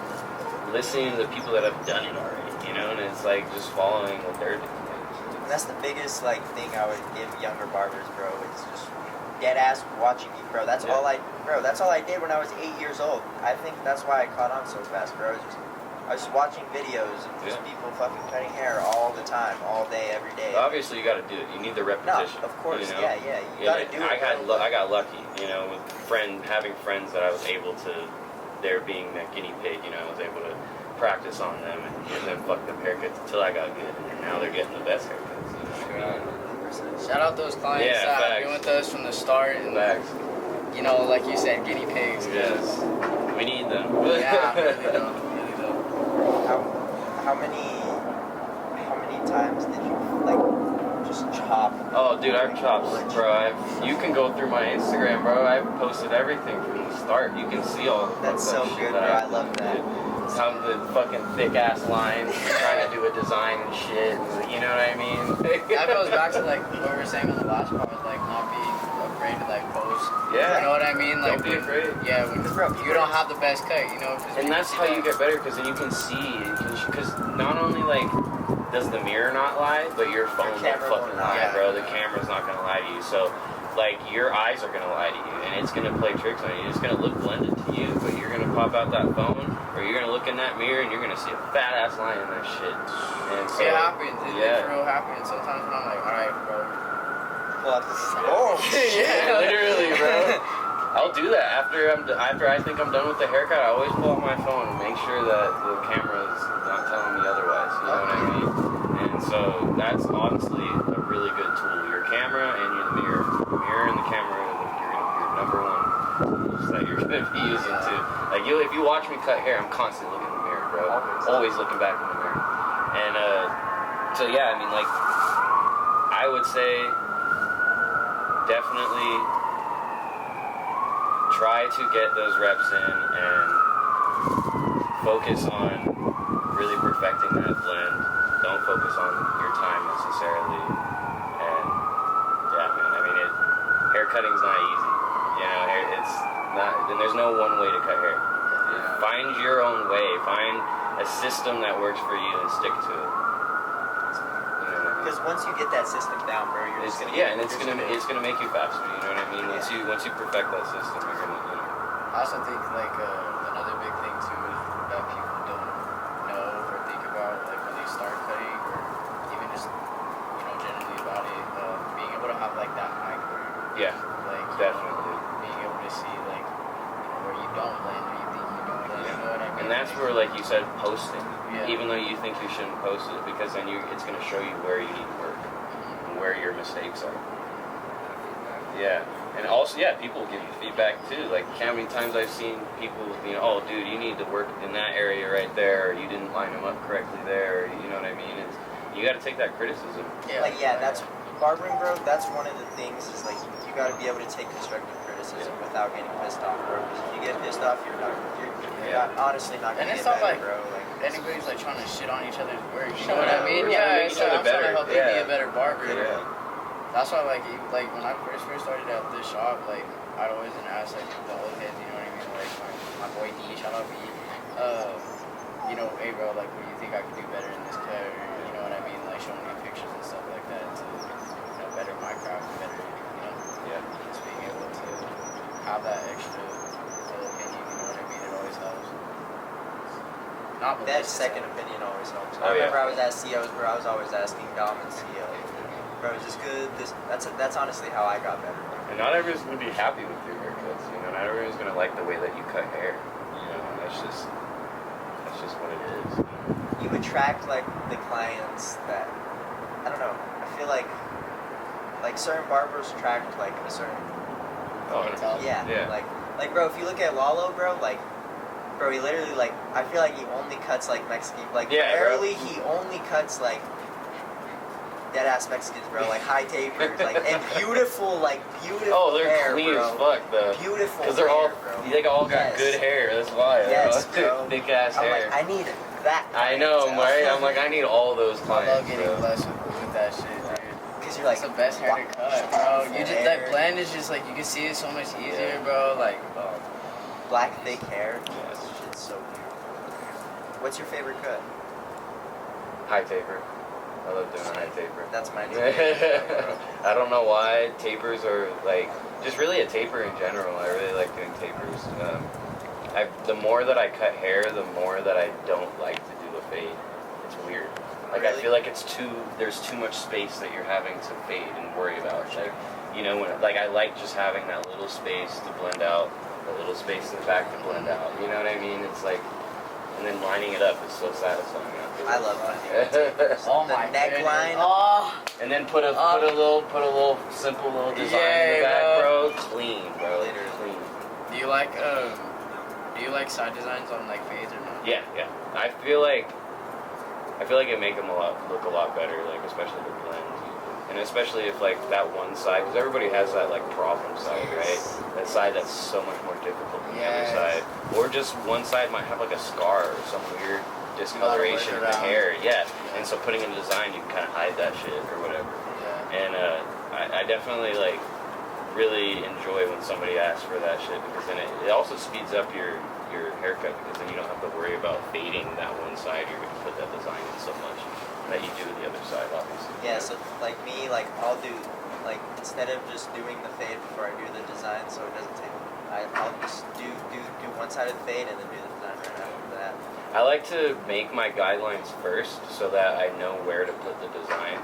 listening to the people that have done it already. And it's like just following what they're doing. And that's the biggest like thing I would give younger barbers, bro. It's just dead ass watching me, bro. That's all I did when I was 8 years old. I think that's why I caught on so fast, bro. I was watching videos of just people fucking cutting hair all the time, all day, every day. Obviously, you got to do it. You need the repetition. No, of course, you know? yeah. You got to do it. I got lucky, you know, with having friends that I was able to, there being that guinea pig, you know, I was able to practice on them and give them fucked up haircuts until I got good. And now they're getting the best haircuts. You know? Shout out those clients that have been with us from the start. And, you know, like you said, guinea pigs. Yes. We need them. Yeah, really though. How many times did you like just chop? Oh, dude, I've chopped, bro. You can go through my Instagram, bro. I've posted everything from the start. You can see all the That's so good, bro. I love that. How the fucking thick ass lines, trying to do a design and shit. You know what I mean? That goes back to like what we were saying on the last part, like not being afraid to like post. Yeah. You know what I mean? Like, don't be afraid. Yeah, when you don't have the best cut, you know. And that's how you get better, because then you can see. Because not only like does the mirror not lie, but your phone won't fucking lie, bro. The camera's not gonna lie to you. So like your eyes are gonna lie to you, and it's gonna play tricks on you. It's gonna look blended to you, but you're gonna pop out that phone, or you're gonna look in that mirror, and you're gonna see a fat ass line in that shit. And so, it happens. It for real happens. Sometimes when I'm like, all right, bro. Oh, yeah, literally, bro. I'll do that after I think I'm done with the haircut. I always pull out my phone and make sure that the camera's not telling me otherwise. You know what I mean? And so that's honestly a really good tool. Your camera and your mirror. The mirror and the camera are your number one tools that you're gonna be using too. Like if you watch me cut hair, I'm constantly looking in the mirror, bro. Always looking back in the mirror. And so yeah, I mean, like I would say definitely try to get those reps in and focus on really perfecting that blend. Don't focus on your time necessarily. And yeah, man, I mean, hair cutting's not easy. You know, it's not, and there's no one way to cut hair. Find your own way. Find a system that works for you and stick to it. Because once you get that system down, bro, you're just gonna it's gonna make you faster. You know what I mean? Once you perfect that system, you're gonna. You know. I also think like another big thing too is that people don't know or think about like when they start cutting or even just generally about it, being able to have like that eye career. Yeah. Like definitely. Being able to see like where you don't blend or you think you don't blend. You know what I mean? And that's where, like you said, posting. Yeah. Even though you think you shouldn't post it, because then it's going to show you where you need to work and where your mistakes are. Yeah. And also, people give you feedback too. Like, how many times I've seen people, oh, dude, you need to work in that area right there, or you didn't line them up correctly there, or, you know what I mean? You got to take that criticism. Yeah. That's barbering, bro. That's one of the things is like you got to be able to take constructive criticism without getting pissed off, bro. Because if you get pissed off, you're honestly not gonna get better, bro. Anybody's like trying to shit on each other's work. You know what I mean? Yeah, so I'm trying to help you be a better barber. Yeah. That's why, like when I first started at this shop, like I'd always ask like the old heads, you know what I mean? Like my boy D, shout out B. Hey bro, like what do you think I could do better in this cut? Or, you know what I mean? Like showing me pictures and stuff like that to better my craft, better just being able to have that extra little opinion. You know what I mean? It always helps. That second opinion always helps. I remember I was at COs, bro. I was always asking Dom and CO, bro, is this good? That's honestly how I got better. And not everyone's gonna be happy with your haircuts. Not everyone's gonna like the way that you cut hair. That's just what it is. You attract like the clients that I don't know. I feel like certain barbers attract like a certain. Like bro, if you look at Lalo, bro, bro, he literally I feel like he only cuts like Mexican, barely. He only cuts like dead ass Mexicans, bro, like high tapers, and beautiful Oh, they're hair, clean bro. as fuck though. Beautiful. Because they all got good hair. That's why. Yes, bro. Thick ass hair. I need that. I know, right? I'm like, I need all those clients. I love getting blessed with that shit, dude. Because you're like, it's the best hair to cut, bro. That blend is just like you can see it so much easier, bro. Like, black thick hair. That shit's so beautiful. What's your favorite cut? High taper. I love doing a high taper. That's my new I don't know why tapers are like, just really a taper in general. I really like doing tapers. The more that I cut hair, the more that I don't like to do a fade. It's weird. Like Really? I feel like there's too much space that you're having to fade and worry about. Like, you know, like I like just having that little space to blend out, the little space in the back to blend out. You know what I mean? It's like, and then lining it up is so satisfying. I love tapers. Oh The my neckline. Oh. And then put a little simple little design in the back, bro. Clean, bro. Clean. Do you like side designs on like fades or not? Yeah. I feel like it make them look a lot better, like especially the blends, and especially if like that one side, because everybody has that like problem side, right? That side that's so much more difficult than the other side, or just one side might have like a scar or some weird discoloration in the hair, and so putting in a design, you can kind of hide that shit or whatever. And I definitely like really enjoy when somebody asks for that shit, because then it also speeds up your haircut, because then you don't have to worry about fading that one side. You're going to put that design in so much that you do the other side, obviously. Yeah, so like me, like I'll do, like instead of just doing the fade before I do the design, so it doesn't take, I'll just do one side of the fade and then do the design right after that. I like to make my guidelines first so that I know where to put the design,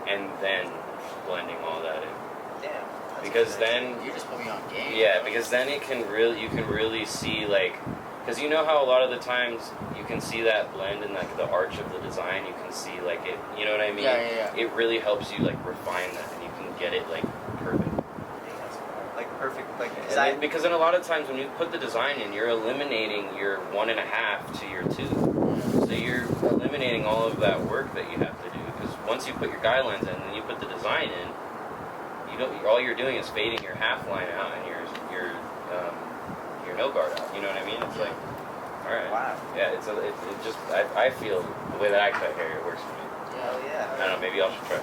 and then blending all that in. Damn. Because then You just put me on game. yeah, because then you can really see, like, because you know how a lot of the times you can see that blend in like the arch of the design, you can see like it, you know what I mean? Yeah. It really helps you like refine that, and you can get it like perfect. Like perfect, like And design. then, because then a lot of times when you put the design in, you're eliminating your 1.5 to your 2. So you're eliminating all of that work that you have to do, because once you put your guidelines in and you put the design in, all you're doing is fading your half line out and your no guard out. You know what I mean? It's like, all right. Wow. Yeah, it just I feel the way that I cut hair, it works for me. Hell yeah. I don't know. Maybe I'll try.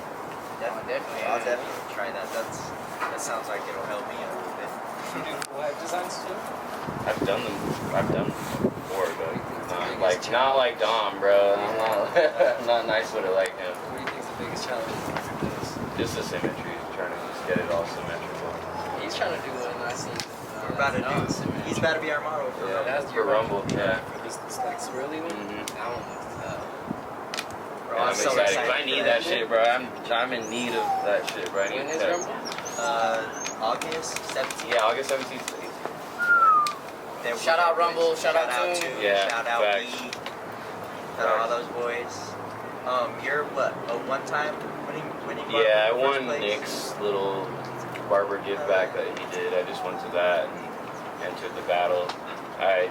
Definitely. I'll definitely try that. That sounds like it'll help me a little bit. You do live designs too? I've done them before, but not like Dom, bro. I'm not nice with it like him. What do you think is the biggest challenge for this? Just the symmetry, trying to just get it all symmetrical. He's trying to do one I see. We're about to do. He's about to be our model for Yeah, Rumble. that's for Rumble, yeah. For this like swirly one? Mhm. That one looks Bro, Yeah, I'm I'm so excited. excited. 'Cause I need that shit, bro. I'm in need of that shit, bro. I need When to is cut. Rumble? August 17th. Yeah, August 17th. Then Shout out Rumble, shout out to to- Yeah, shout out facts. E. Shout out all those boys. You're what? A one-time winning barber Yeah, I first won place? Nick's little barber give back that he did. I just went to that and entered the battle. I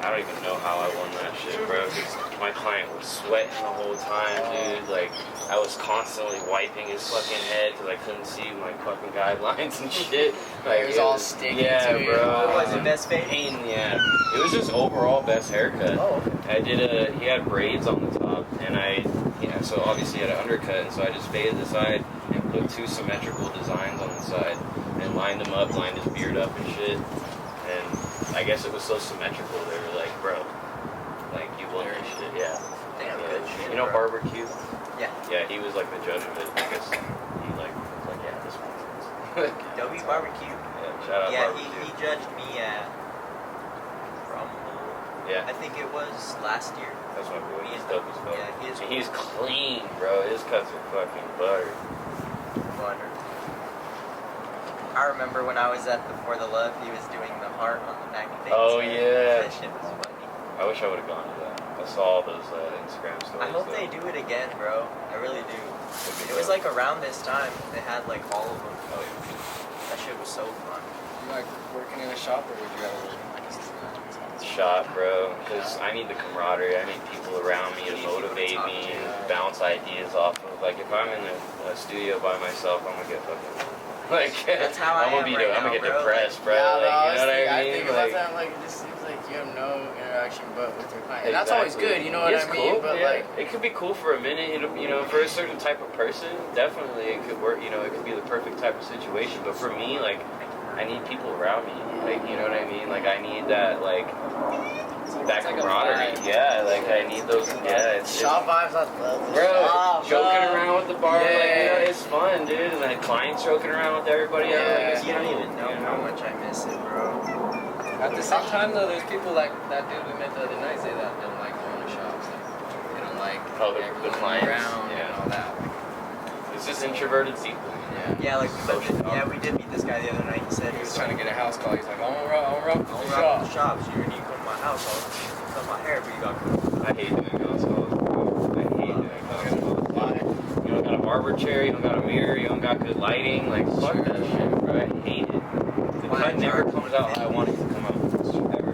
don't even know how I won that shit, bro. 'Cause my client was sweating the whole time, dude. Like, I was constantly wiping his fucking head because I couldn't see my fucking guidelines and shit. Like, It was all sticking yeah, to you. bro. What was it, best fade? Pain in the ass. It was just overall best haircut. Oh, He had braids on the top, and so obviously he had an undercut, and so I just faded the side and put 2 symmetrical designs on the side and lined them up, lined his beard up and shit. And I guess it was so symmetrical, they were like, bro, like, you won this shit, yeah. damn good shit. You know bro. Barbecue? Yeah. Yeah, he was like the judge of it. I guess he was like, yeah, this one. W Barbecue. Yeah, shout out Yeah, Barbecue. he judged me at Rumble. Yeah, I think it was last year. that's my boy. Me He's and dope as fuck. Yeah, he is And he's clean, bro. His cuts are fucking butter. butter. I remember when I was at the For the Love, he was doing the heart on the back of things. Oh, yeah. That shit was funny. I wish I would have gone to that. I saw all those Instagram stories. I hope though. they do it again, bro. I really do. That'd be It was dope. like around this time. They had like all of them. Oh, yeah. That shit was so fun. You like working in a shop or would you rather work in like a studio? Shot, bro. Because I need the camaraderie. I need people around me to motivate me and bounce ideas off of. Like, if I'm in a studio by myself, I'm gonna get fucking. Like, That's how I am right I'm gonna now, get bro. depressed, bro. Yeah, Like, you know what I I mean? think about Like, that, like, it just seems like you have no interaction but with your client. And that's always good, you know what It's I mean? cool, But, yeah. like, it could be cool for a minute, you know, for a certain type of person, definitely it could work, you know, it could be the perfect type of situation. But for me, like, I need people around me, like, you know what I mean? Like, I need that, like, that It's like a camaraderie. vibe. Yeah, like, I need those, yeah, it's shop vibes, I love the Bro, shop, joking bro. around with the bar, like, Yeah. you know, it's fun, dude. And the clients joking around with everybody else. Like, it's You don't cool, even know you how much I miss it, bro. At the same time, though, there's people like that dude we met the other night say that don't like going to shops. Like, they don't like Oh, the everyone clients, around yeah. and all that. It's just introverted people. Yeah, like Social yeah, talk. we did meet this guy the other night. He said He was trying to get a house call. He's like, I'm gonna rock the I'll shop. rock the shops. You need to come to my house. I'll cut my hair, but you got to come. I hate doing house calls, bro. I hate doing house calls. You don't got a barber chair, you don't got a mirror, you don't got good lighting. Like, fuck that shit, bro. I hate it. The Why cut never charge comes out how I want it to come out. Ever.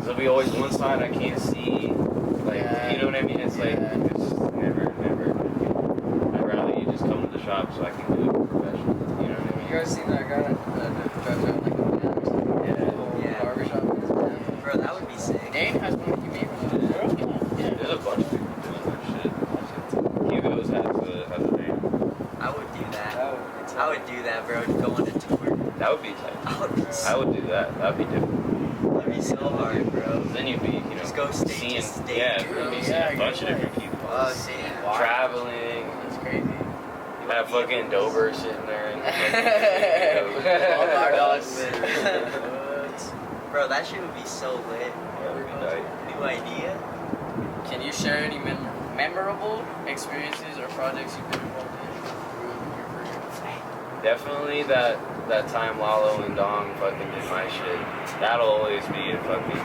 There'll be always one side I can't see. Like, Yeah. you know what I mean? It's like, Yeah. it's never. I'd rather you just come to the shop so I can do it professionally. You know what I mean? You guys seen that guy that drives around like a van or something? Yeah. Yeah. Barbershop in his van. Bro, that would be sick. Dane has one you made from the girl. Yeah. There's a bunch of people doing that shit. Hugo's has a name. I would do that. That would be I would do that, bro. Go on a tour. That would be tight. I would be I would do that. That'd be different. That'd be so hard, bro. Then you'd be, Just go state to seeing, state, yeah, bro. you'd be Yeah, seeing a bunch of you're right. different people. Seeing Traveling. That's crazy. Have fucking Dober sitting there and All our dogs. Bro, that shit would be so lit. New idea. Can you share any memorable experiences or projects you've been involved in? Definitely that time Lalo and Dong fucking did my shit. That'll always be a fucking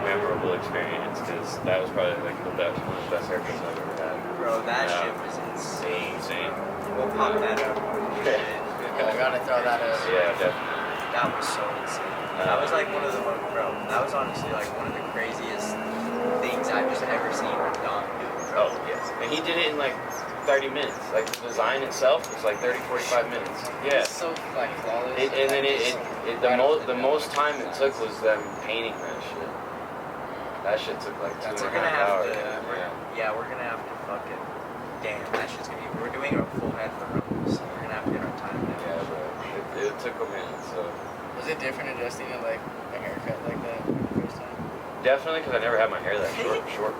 memorable experience because that was probably like one of the best haircuts I've ever had. Bro, that Yeah. shit was insane. Insane. We'll pop that up. Yeah. I gotta throw that up. Yeah, definitely. That was so insane. That was like one of the, bro, that was honestly like one of the craziest things I've just ever seen Don do, bro. Oh, yes. And he did it in like 30 minutes. Like the design itself was like 30, 45 minutes. Yeah. It's so like flawless. And then the most time it took was them painting that shit. That shit took like That's 2.5 We're gonna have hours. to, Yeah. yeah, we're gonna have to fucking, damn, that shit's gonna be, we're doing a full head for Rose, so we're gonna have to get our time in. Yeah, bro. It took a minute, so. Was it different adjusting to like a haircut like that the first time? Definitely, because I never had my hair that short before.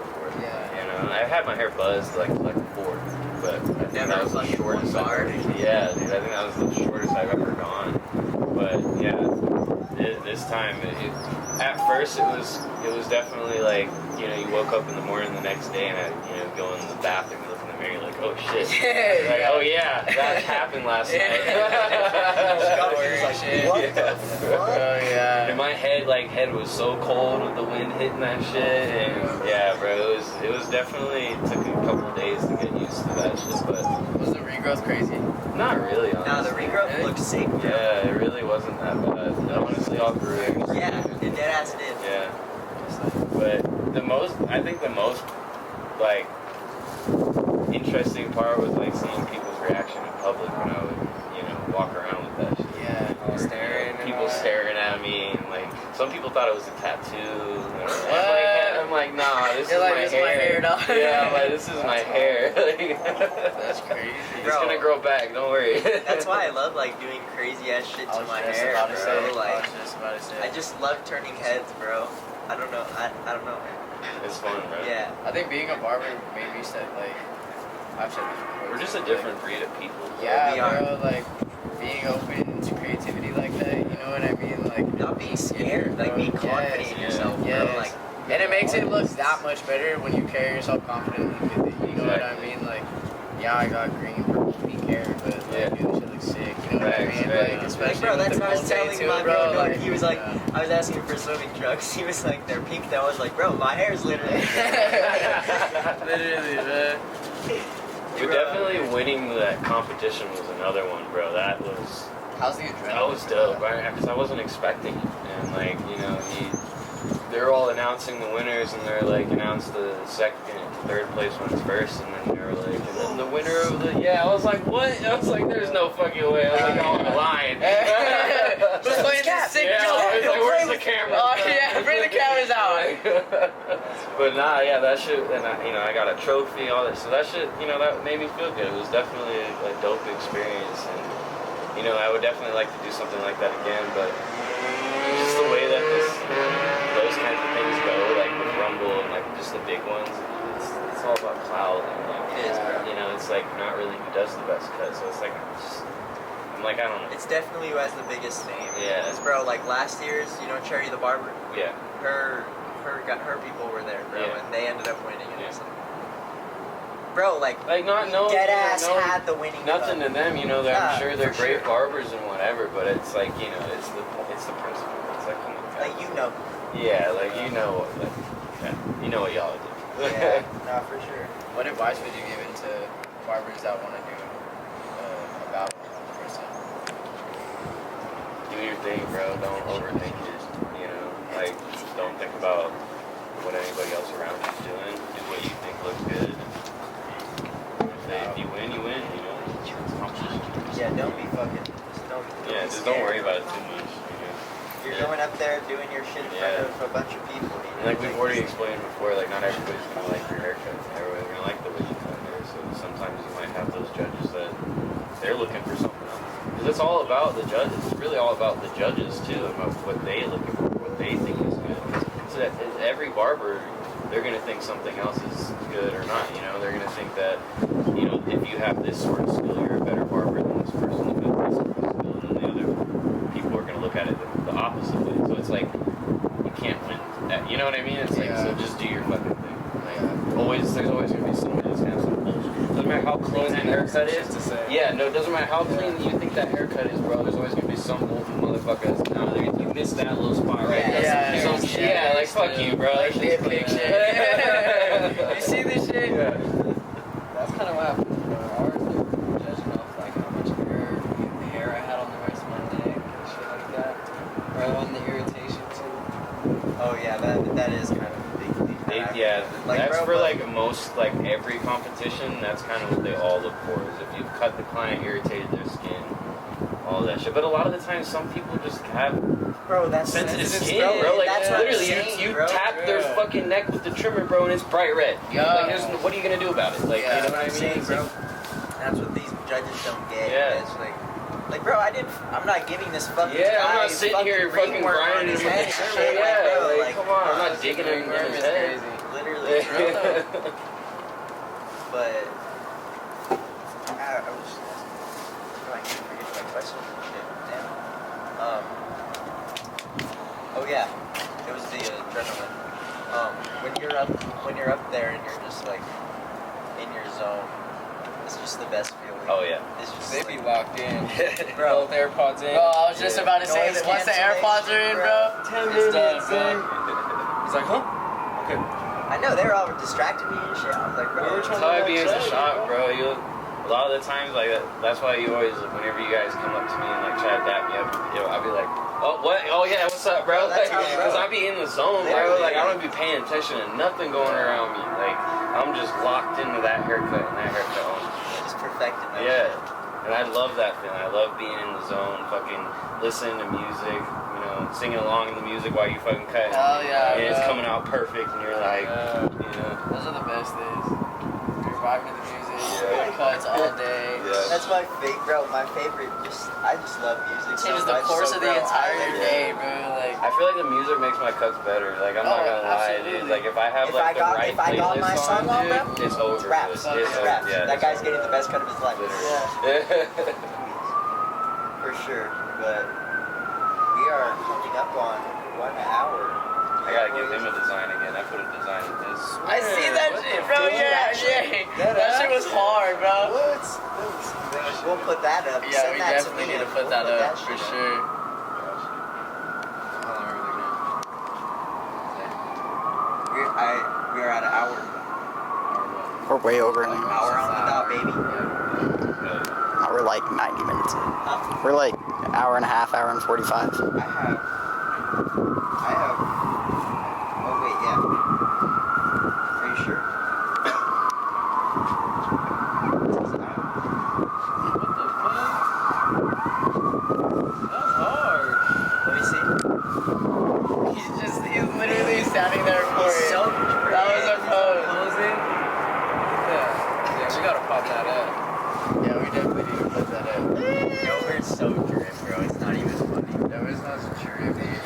Yeah. You know, I've had my hair buzzed like before, but I think Never that was the like shortest one I've guard? ever. Yeah, dude, I think that was the shortest I've ever gone. But yeah, this time, at first it was definitely like, you know, you woke up in the morning the next day and I, you know, go in the bathroom and look in the mirror, you're like, oh shit. Like, oh yeah, that happened last night. What the fuck? Oh yeah. And my head was so cold with the wind hitting that shit, and yeah, bro, it was definitely took a couple of days to get used to that shit, but Was the regrowth crazy? not really, honestly. Nah, the regrowth Really? looks sick, bro. Yeah, it really wasn't that bad. It honestly all grew. Yeah, it dead ass did. Yeah, but I think the most like interesting part was like seeing people's reaction in public when I would, you know, walk around with that shit. Yeah. Or, Staring and people all that. staring at me, and like some people thought it was a tattoo. What? I'm like, nah, this You're is like, my this is hair. my hair, dog. Yeah, I'm like, this is my hair. That's crazy. It's Bro. gonna grow back. Don't worry. That's why I love like doing crazy ass shit I to was my just hair, about to say. bro. Like, I was just about to say. I just love turning heads, bro. I don't know. I don't know. It's fun, right? Yeah. I think being a barber made me say like, I've said this before. We're just a different breed of people. Yeah, We are. bro. Like being open to creativity like that. You know what I mean? Like Not being scared, like being confident in yourself, bro. Yes. Like, And it makes it look that much better when you carry yourself confidently with it. You know what I Exactly. mean? Like, yeah, I got green, purple, pink hair, but like, Yeah. dude, this shit looks sick. You know what I Facts, mean? facts. Like, especially bro, with that's the what I was gold telling tattoo, my bro. bro. Like, He was like, yeah. I was asking him for swimming trunks. He was like, they're pink. That was like, bro, my hair's literally. Literally, man. But definitely winning that competition was another one, bro. That was How's the adrenaline? that was dope, because I wasn't expecting it, and like, you know, they're all announcing the winners, and they're like announce the second and third place ones first, and then they were like, and then the winner of the I was like, what? I was like, there's no fucking way. I was like, oh, I'm lying. Who's playing this sick Yeah, joke? I was like, where's the camera? Oh yeah, bring the cameras out. But nah, yeah, that shit, and I got a trophy, all that. So that shit, that made me feel good. It was definitely a dope experience, and I would definitely like to do something like that again. But just the way that those kinds of things go, like with Rumble and like just the big ones, like not really who does the best cut. So it's like I'm like I don't know. It's definitely who has the biggest name. Yeah. Because, bro, like last year's, you know, Cherry the Barber. Yeah. Her people were there, bro, Yeah. and they ended up winning it. Yeah. It's like, bro, like not no dead ass no, had the winning. nothing cut. to them, you know. I'm sure they're for great sure. barbers and whatever, but it's like you know, it's the principle. It's like come on, guys. Like you know. Yeah, like you know, like yeah, you know what y'all do. Yeah, no, for sure. What advice would you give into barbers that want to do a battle for the first time? Do your thing, bro. Don't overthink it. You know, like don't think about what anybody else around you's doing. Do what you think looks good. If you win, you win. You know, it's competition. Yeah, don't be fucking. Just Don't worry about it too much. You're going up there doing your shit in front of a bunch of people. And like we've already explained before, like not everybody's gonna like your haircut. Everybody's gonna like the way you cut hair. So sometimes you might have those judges that they're looking for something else. Because it's all about the judges. It's really all about the judges too, about what they looking for, what they think is good. So that every barber, they're gonna think something else is good or not. You know, they're gonna think that you know if you have this sort of skill, you're a better barber than this person who has this sort of skill, and then the other people are gonna look at it the opposite way. So it's like you can't win. You know what I mean? It's like so just do your fucking thing. Like, there's always gonna be somebody that's gonna have some bullshit. Doesn't matter how clean that haircut is. Yeah, no, it doesn't matter how clean you think that haircut is, bro. There's always gonna be some bullshit motherfucker that's now you missed that little spot right there. Yeah, like fuck you, bro. That shit's You see this shit? Yeah. That's kind of what happened. Ours, they were judging off like how much hair I had on the rest of my neck and shit like that. Or on the irritation too. Oh yeah, that is kind of a big thing. Yeah, Like, that's bro, for but- like most, like every competition, that's kind of what they all look for, is if you've cut the client, irritated their skin, all that shit. But a lot of the time, some people just have Bro, that's sensitive skin, bro. bro. Like, That's what I'm literally, saying, you bro. tap their fucking neck with the trimmer, bro, and it's bright red. Yeah. Like, what are you gonna do about it? Like, Yeah, you know that's what I I'm mean? saying, It's bro. like- That's what these judges don't get. Yeah. It's like, bro, I'm not giving this fucking Yeah, I'm guy not sitting here fucking ringworm on grinding his with head this and shit. shit. Yeah, bro, like, come on, I'm not digging him in his head. Literally, bro. But I was just I can't forget my question. Shit, damn. Oh yeah, it was the adrenaline. When you're up there and you're just like in your zone, it's just the best feeling. Oh yeah. It's just They be locked in. Bro. Both AirPods in. Bro, I was just about to say, Noise once the AirPods are in, bro, It's done, bro. He's like, huh? Okay. I know they were all distracting me and shit. I was like, bro, We were That's trying how I be in the shop, bro. A lot of the times, like that's why you always, whenever you guys come up to me and like try to dap me up, I'll be like, oh what? Oh yeah, what's up, bro? That's how, Because bro. I be in the zone, bro. Like I don't be paying attention to nothing going around me. Like I'm just locked into that haircut and that haircut only. just perfected that. Yeah, and I love that feeling. I love being in the zone, fucking listening to music, you know, singing along in the music while you fucking cut. Hell yeah, and it's bro. coming out perfect, and you're like, you know. Those are the best days. You're vibing to the music, Yeah. cuts all day. Yeah. That's my favorite, bro. My favorite. I just love music. Changes so the much, course so, of the bro, entire I- day, bro. Like, I feel like the music makes my cuts better. Like I'm not Oh, gonna lie, absolutely. dude. Like if I have If like I got- the right if I got my playlist song on, dude, bro, it's over. It's raps. It's It's raps. yeah, That it's guy's over. getting the best cut of his life. Literally. For sure. But we are coming up on 1 hour. I gotta give him a design again. I put a design in this. I see that shit, bro. Dude, Yeah, that shit- yeah. That shit was hard, bro. What? We'll put that up. Yeah, Send we that to definitely me need to and put that we'll up for shit sure. We are at an hour. We're way over now. Hour on the dot, baby. We're like 90 minutes. Huh? We're like an hour and a half, hour and 45. I have. Oh wait, yeah. Are you sure? What the fuck? That was hard. Let me see. He's literally standing there for He's it. so That was a pose. Closing. Yeah, we gotta pop that up. Yeah, we definitely need to put that up. Dover's so drip, bro. It's not even funny. That was not true, dude.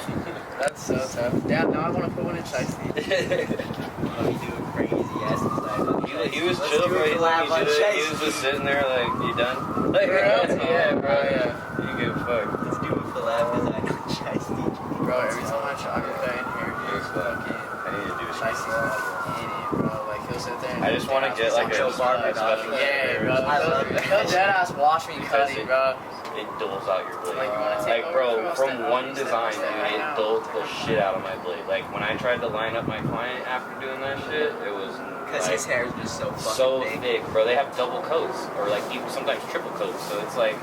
That's so tough. Damn, now I want to put one in Shiesty. Let me do a crazy ass design. You he was Let's chill, do bro. a He collab on was Chase. just sitting there like, you done? Like, Yeah, bro, yeah. You give a fuck. Let's do a collab design on Chase, DJ. Bro, every time I try to cut in here, It's fun. I need to do a Chicey's shit. fucking idiot, bro. Like, he'll sit there and I just want to get like a Joe Barber, special yeah, bro. I love that. He'll deadass watch me Because cutting, bro. It dulls out your blade. Like, you wanna take Like, over, bro, I'll from step one up, design, step up, dude, it step up. dulled the shit out of my blade. Like, when I tried to line up my client after doing that shit, it was Because his hair is just so fucking so big. thick, bro. They have double coats, or like even sometimes triple coats. So it's like,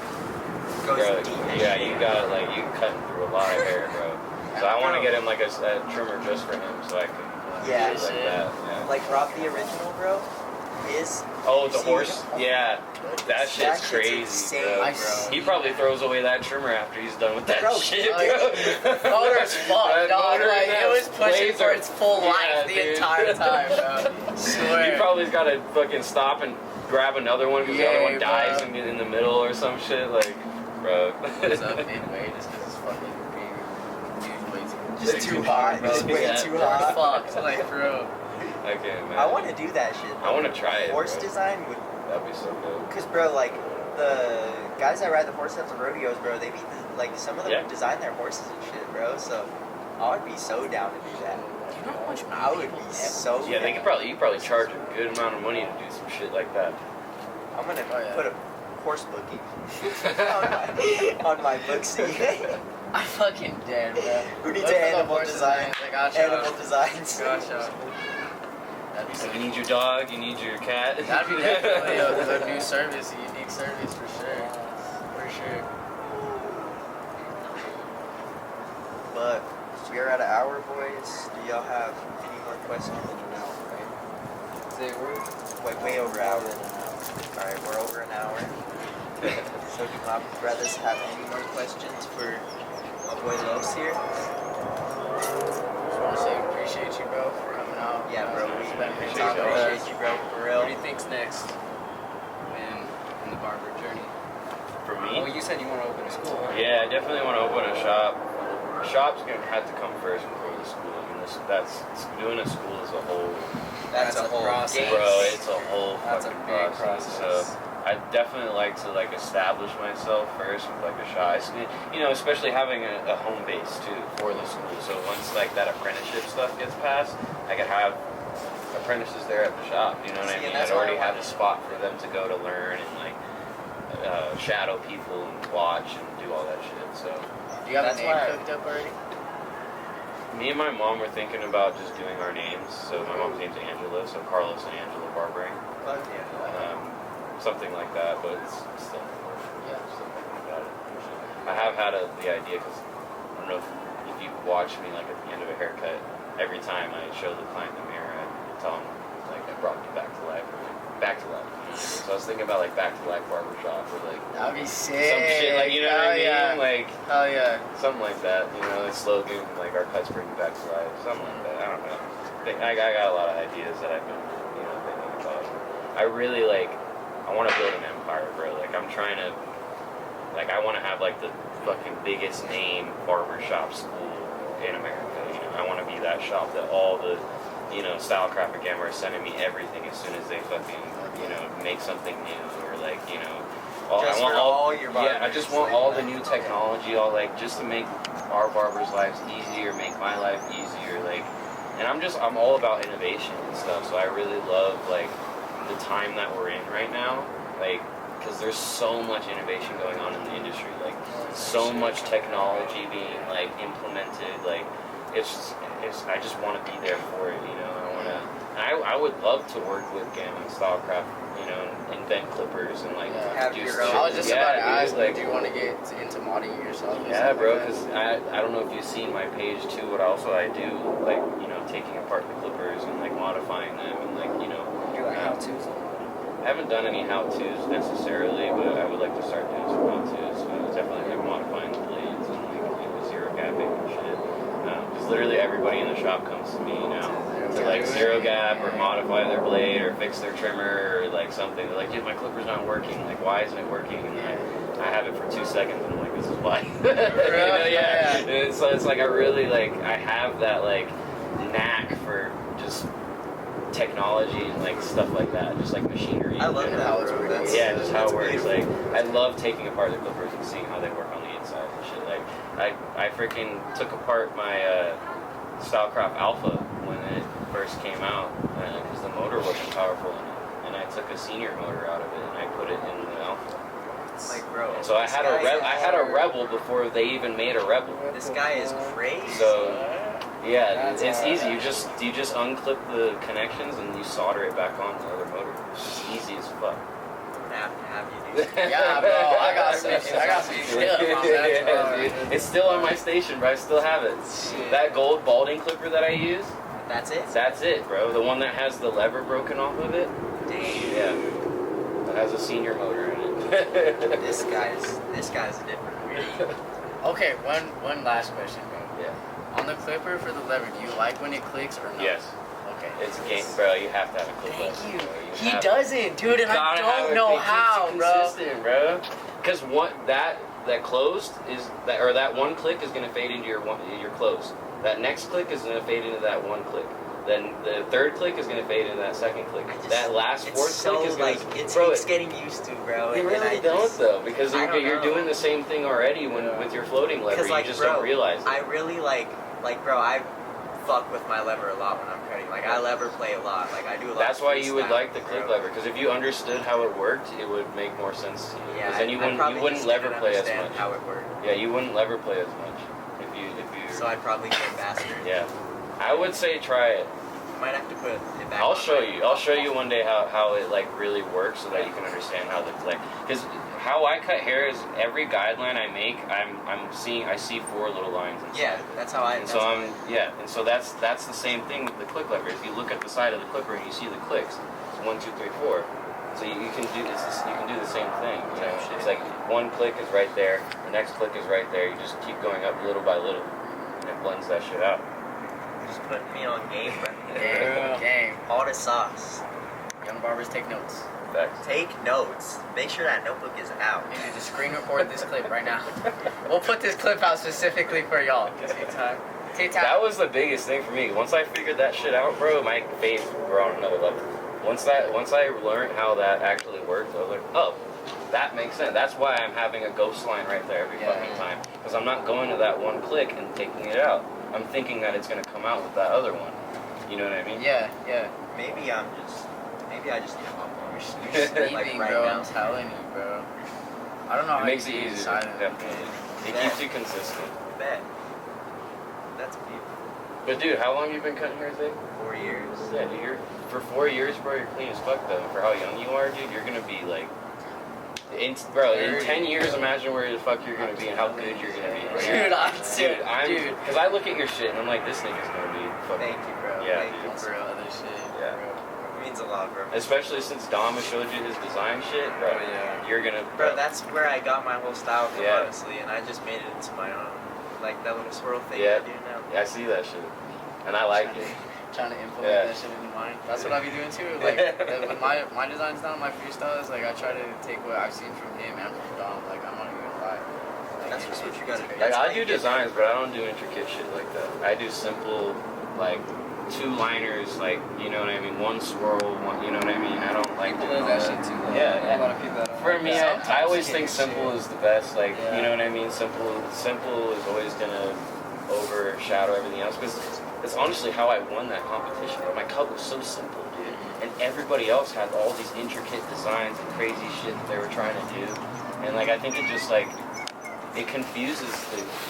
Goes bro, deep as yeah, shit. you got like you cutting through a lot of hair, bro. So I want to get him like a trimmer just for him, so I can Yeah, do it like that. Yeah. Like Rob the original, bro. His. Oh, you the see- horse? Yeah, that shit's crazy, insane, bro. bro. He probably throws away that trimmer after he's done with that Bro, shit, like, bro. Motor's fucked, That dog. motor Like, and it was that pushing for blazer. its full Yeah, life the dude. entire time, bro. He Swear. probably's got to fucking stop and grab another one because the other Yeah, one dies bro. in the middle or some shit. Like, bro. It's up midway just because it's fucking being usually Just too hot. bro. Just way Yeah, too bro. hot. Fucked, like, for real. I can't, man. I want to do that shit. I want to try it. Horse bro. design would. That'd be so dope. Cause bro, like the guys that ride the horse at the rodeos, bro, they be like some of them Yeah. design their horses and shit, bro. So I would be so down to do that. Do you know how much I would be so. Yeah, they down. you could probably charge a good amount of money to do some shit like that. I'm gonna Oh, yeah. put a horse booking on my booksy. I fucking dead, bro. Who needs Look an for the animal horse design? designs, I got Animal you. designs. Gotcha. That'd be So sick. you need your dog, you need your cat. That'd be definitely a new service, a unique service for sure. For sure. But we are at an hour, boys. Do y'all have any more questions? Say we're Way over an hour. All right, we're over an hour. So do my brothers have any more questions for my boy Los here? Just want to say appreciate you, bro, for coming out. Yeah, bro. We Appreciate appreciate y'all. you, bro, for What real. do you think's next in the barber journey? For Well, me? you said you want to open a school, huh? Yeah, I definitely want to open a shop. A shop's gonna have to come first before the school. I mean, doing a school is a whole, That's a whole process. game. bro. It's a whole That's a fucking big process. process. So I definitely like to like establish myself first with like a shop. You know, especially having a home base too for the school. So once like that apprenticeship stuff gets passed, I could have apprentices there at the shop. You know what See, I and mean? that's I'd why already I have wanted- a spot for them to go to learn and like shadow people and watch and do all that shit. So Do you have That's a name why- cooked up already? me and my mom were thinking about just doing our names. So my mom's name's Angela, so Carlos and Angela Barbering. Fuck yeah. Something like that, but it's still Yeah. still thinking about it. I have had the idea because I don't know if you watch me like at the end of a haircut. Every time I show the client the mirror, I tell them like I brought you back to life, back to life. So I was thinking about like back to life barbershop or like That'd be sick. some shit like you know what I mean, Yeah. like Hell yeah. something like that. You know, the slogan like our cuts bring you back to life, something like that. I don't know. I got a lot of ideas that I've been thinking about. I really I want to build an empire, bro. Like I'm trying to, I want to have like the fucking biggest name barbershop school in America. You know, I want to be that shop that all the, Style Craft and Gamma are sending me everything as soon as they fucking, make something new or Just I want for all your yeah, I barbers, just want like all that. the new technology, just to make our barbers' lives easier, make my life easier, and I'm all about innovation and stuff. So I really love the time that we're in right now, because there's so much innovation going on in the industry, so much technology being implemented, I just want to be there for it, I would love to work with Gamma and Stylecraft, and invent clippers and Have do your shit. own- I was just Yeah, about to dude, ask, like- do you want to get into modding yourself? or yeah, something bro, like that? because I don't know if you've seen my page too, what also I do, taking apart the clippers and modifying them and Do like how-tos. I haven't done any how-tos necessarily, but I would like to start doing some how-tos. Definitely modifying the blades and zero gapping and shit. Because literally everybody in the shop comes to me now to zero gap or modify their blade or fix their trimmer or something. They're like, dude, my clipper's not working. Why isn't it working? And I have it for 2 seconds and I'm like, this is why. Yeah. And so it's I really I have that knack for just technology and like stuff like that, just like machinery. I love in that, general. bro. That's, Yeah, just how it works. beautiful. Like, I love taking apart the clippers and seeing how they work on the inside and shit. Like, I freaking took apart my Stylecraft Alpha when it first came out because the motor wasn't powerful enough, and I took a senior motor out of it and I put it in the Alpha. Like, bro. And so I had a Rebel before they even made a Rebel. This guy is crazy. So yeah, That's it's easy. alright. You just unclip the connections and you solder it back on the other motor. It's easy as fuck. I'm gonna have to have you do. Yeah, bro, I got some shit. Yeah, dude. It's still on my station, bro. I still have it. Shit. That gold balding clipper that I use, That's it. that's it, bro. The one that has the lever broken off of it. Damn. Yeah. It has a senior motor in it. This guy's a different breed. Okay, one last question, bro. Yeah. On the clipper for the lever, do you like when it clicks or no? Yes. Okay. It's a game, bro. You have to have a clip. Thank you. Bro. He have- doesn't, dude, and I Gotta have don't it. know It keeps how, it bro. consistent, bro. Because that closed is that, or that one click is gonna fade into your close. That next click is gonna fade into that one click. Then the third click is gonna fade into that second click. That last It's fourth so click is gonna, like it bro. takes getting used to, bro. You and really I don't just, though, because I don't you're know. doing the same thing already with your floating lever. Because like, You just bro, don't realize it. I really like, bro. I fuck with my lever a lot when I'm cutting. Like I lever play a lot. Like I do a lot. That's of why you would freestyle, like the clip bro. lever, because if you understood how it worked, it would make more sense to you. Yeah, Because then you probably wouldn't just lever didn't play as understand much. how it worked. Yeah, you wouldn't lever play as much if you. So I'd probably get faster. Yeah, I would say try it. Might have to put it back. I'll on show my- you. I'll show you one day how it like really works, so that you can understand how the like. Because how I cut hair is every guideline I make, I see 4 little lines. Inside. Yeah, that's how I. And so and so that's the same thing with the click lever. If you look at the side of the clipper and you see the clicks, it's 1, 2, 3, 4. So you can do this. You can do the same thing. You know, it's like one click is right there, the next click is right there. You just keep going up little by little, and it blends that shit out. Just put me on game, bro. Gang. All the sauce. Young barbers take notes. Facts. Take notes. Make sure that notebook is out. You need to screen record this clip right now. We'll put this clip out specifically for y'all. TikTok. That was the biggest thing for me. Once I figured that shit out, bro, my face were on another level. Once I learned how that actually worked, I was like, oh, that makes sense. That's why I'm having a ghost line right there every fucking time. Because I'm not going to that one click and taking it out. I'm thinking that it's gonna come out with that other one. You know what I mean? Yeah. Maybe I just need a lot more. You're Like sleeping, right bro. now. I'm telling you, bro. I don't know how It makes you it do easier. silent. Definitely. It keeps you consistent. Bet. That's beautiful. But dude, how long you been cutting hair, Zay? 4 years. Yeah, dude, for 4 years, bro, you're clean as fuck though. For how young you are, dude, you're gonna be like, in 10 years, imagine where the fuck you're gonna be and how good you're gonna be. Dude, Because I look at your shit and I'm like, this nigga's gonna be fucking. Thank you, bro. Yeah, Thank dude. you. For real, other shit. Yeah. It means a lot, bro. Especially since Dom has showed you his design shit, bro. Oh, yeah. You're gonna. Bro, that's where I got my whole style from, Yeah. honestly, and I just made it into my own. Like that little swirl thing Yeah. I do now. Yeah, I see that shit, and I like it. Trying to implement Yeah. that shit into mine. That's what I be doing too. Like when my designs down, my freestyles, like I try to take what I've seen from him and from Dom. Like I'm not even gonna lie. Like, That's just what you gotta do. Like That's how I do you get designs, but I don't do intricate shit like that. I do simple, like 2 liners, like you know what I mean, 1 swirl, 1. You know what I mean? I don't like People doing does all that shit too. Though. Yeah. A lot of people that don't For like me, that. I always Sometimes think simple shit. is the best. Like Yeah. you know what I mean. Simple is always gonna overshadow everything else because it's honestly how I won that competition. My cut was so simple, dude, and everybody else had all these intricate designs and crazy shit that they were trying to do, and like I think it just like it confuses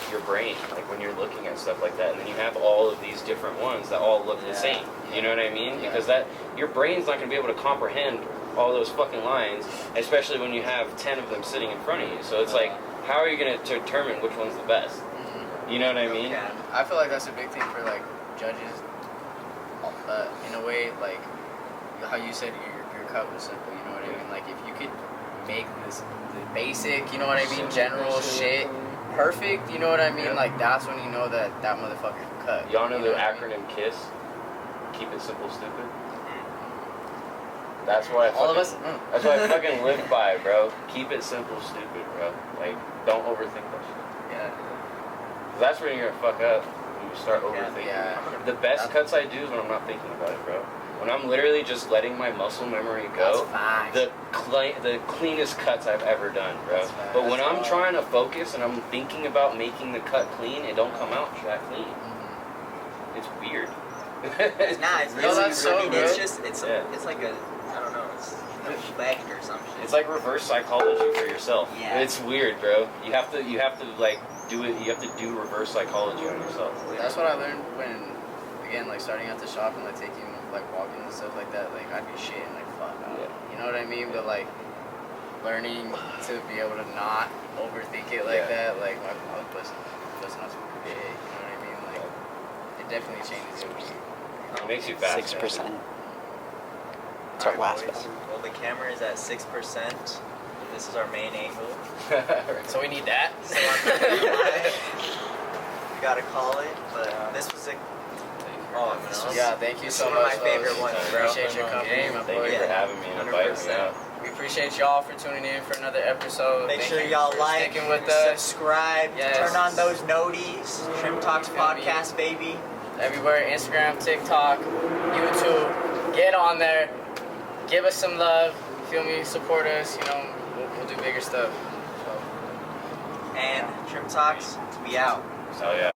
your brain like when you're looking at stuff like that, and then you have all of these different ones that all look the same. You know what I mean? Yeah. Because that your brain's not gonna be able to comprehend all those fucking lines, especially when you have 10 of them sitting in front of you. So it's like, how are you gonna determine which one's the best? You know what I mean? Yeah. I feel like that's a big thing for like judges. In a way, like how you said your cut was simple. You know what I mean? Like if you could make the basic, you know what I mean, general shit perfect. You know what I mean? Yeah. Like that's when you know that motherfucker can cut. Y'all know you the what I mean? acronym KISS? Keep it simple, stupid. That's what I All of fucking, us. That's what I fucking live by, bro. Keep it simple, stupid, bro. Like, don't overthink that shit. Yeah. 'Cause that's when you're gonna fuck up when you start overthinking. Yeah. The best cuts I do is when I'm not thinking about it, bro. when I'm literally just letting my muscle memory go, That's the cleanest cuts I've ever done, bro. That's facts. But when That's I'm wild. trying to focus and I'm thinking about making the cut clean, it don't come out that clean. It's weird. Nah, it's No, that's so I mean, it's good. just it's like a I don't know, it's effect or some shit. It's like reverse psychology for yourself. Yeah. It's weird, bro. You have to like do it. You have to do reverse psychology on yourself. That's what I learned when, again, like starting at the shop and like taking like walking and stuff like that. Like I'd be shitting like fuck out. Yeah. You know what I mean? But like learning to be able to not overthink it like that. Like I was busting out super big. You know what I mean? Like it definitely changes it. It makes you fast. 6%. It's our Alright, last boys. one. Well, the camera is at 6%. This is our main angle. So we need that. So we gotta call it, but this was a. Oh, this was, Yeah, thank you this so is one of much. my favorite folks. ones, bro. Appreciate your company, my Thank boy. you for having me and inviting me 100%. out. We appreciate y'all for tuning in for another episode. Make Thank sure you y'all for like, sticking with us subscribe, Yes. turn on those noties. TrimTalkz You feel me? podcast, baby. everywhere: Instagram, TikTok, YouTube. Get on there. Give us some love. Feel me? Support us. You know, we'll do bigger stuff. So. And TrimTalkz, we out. So yeah.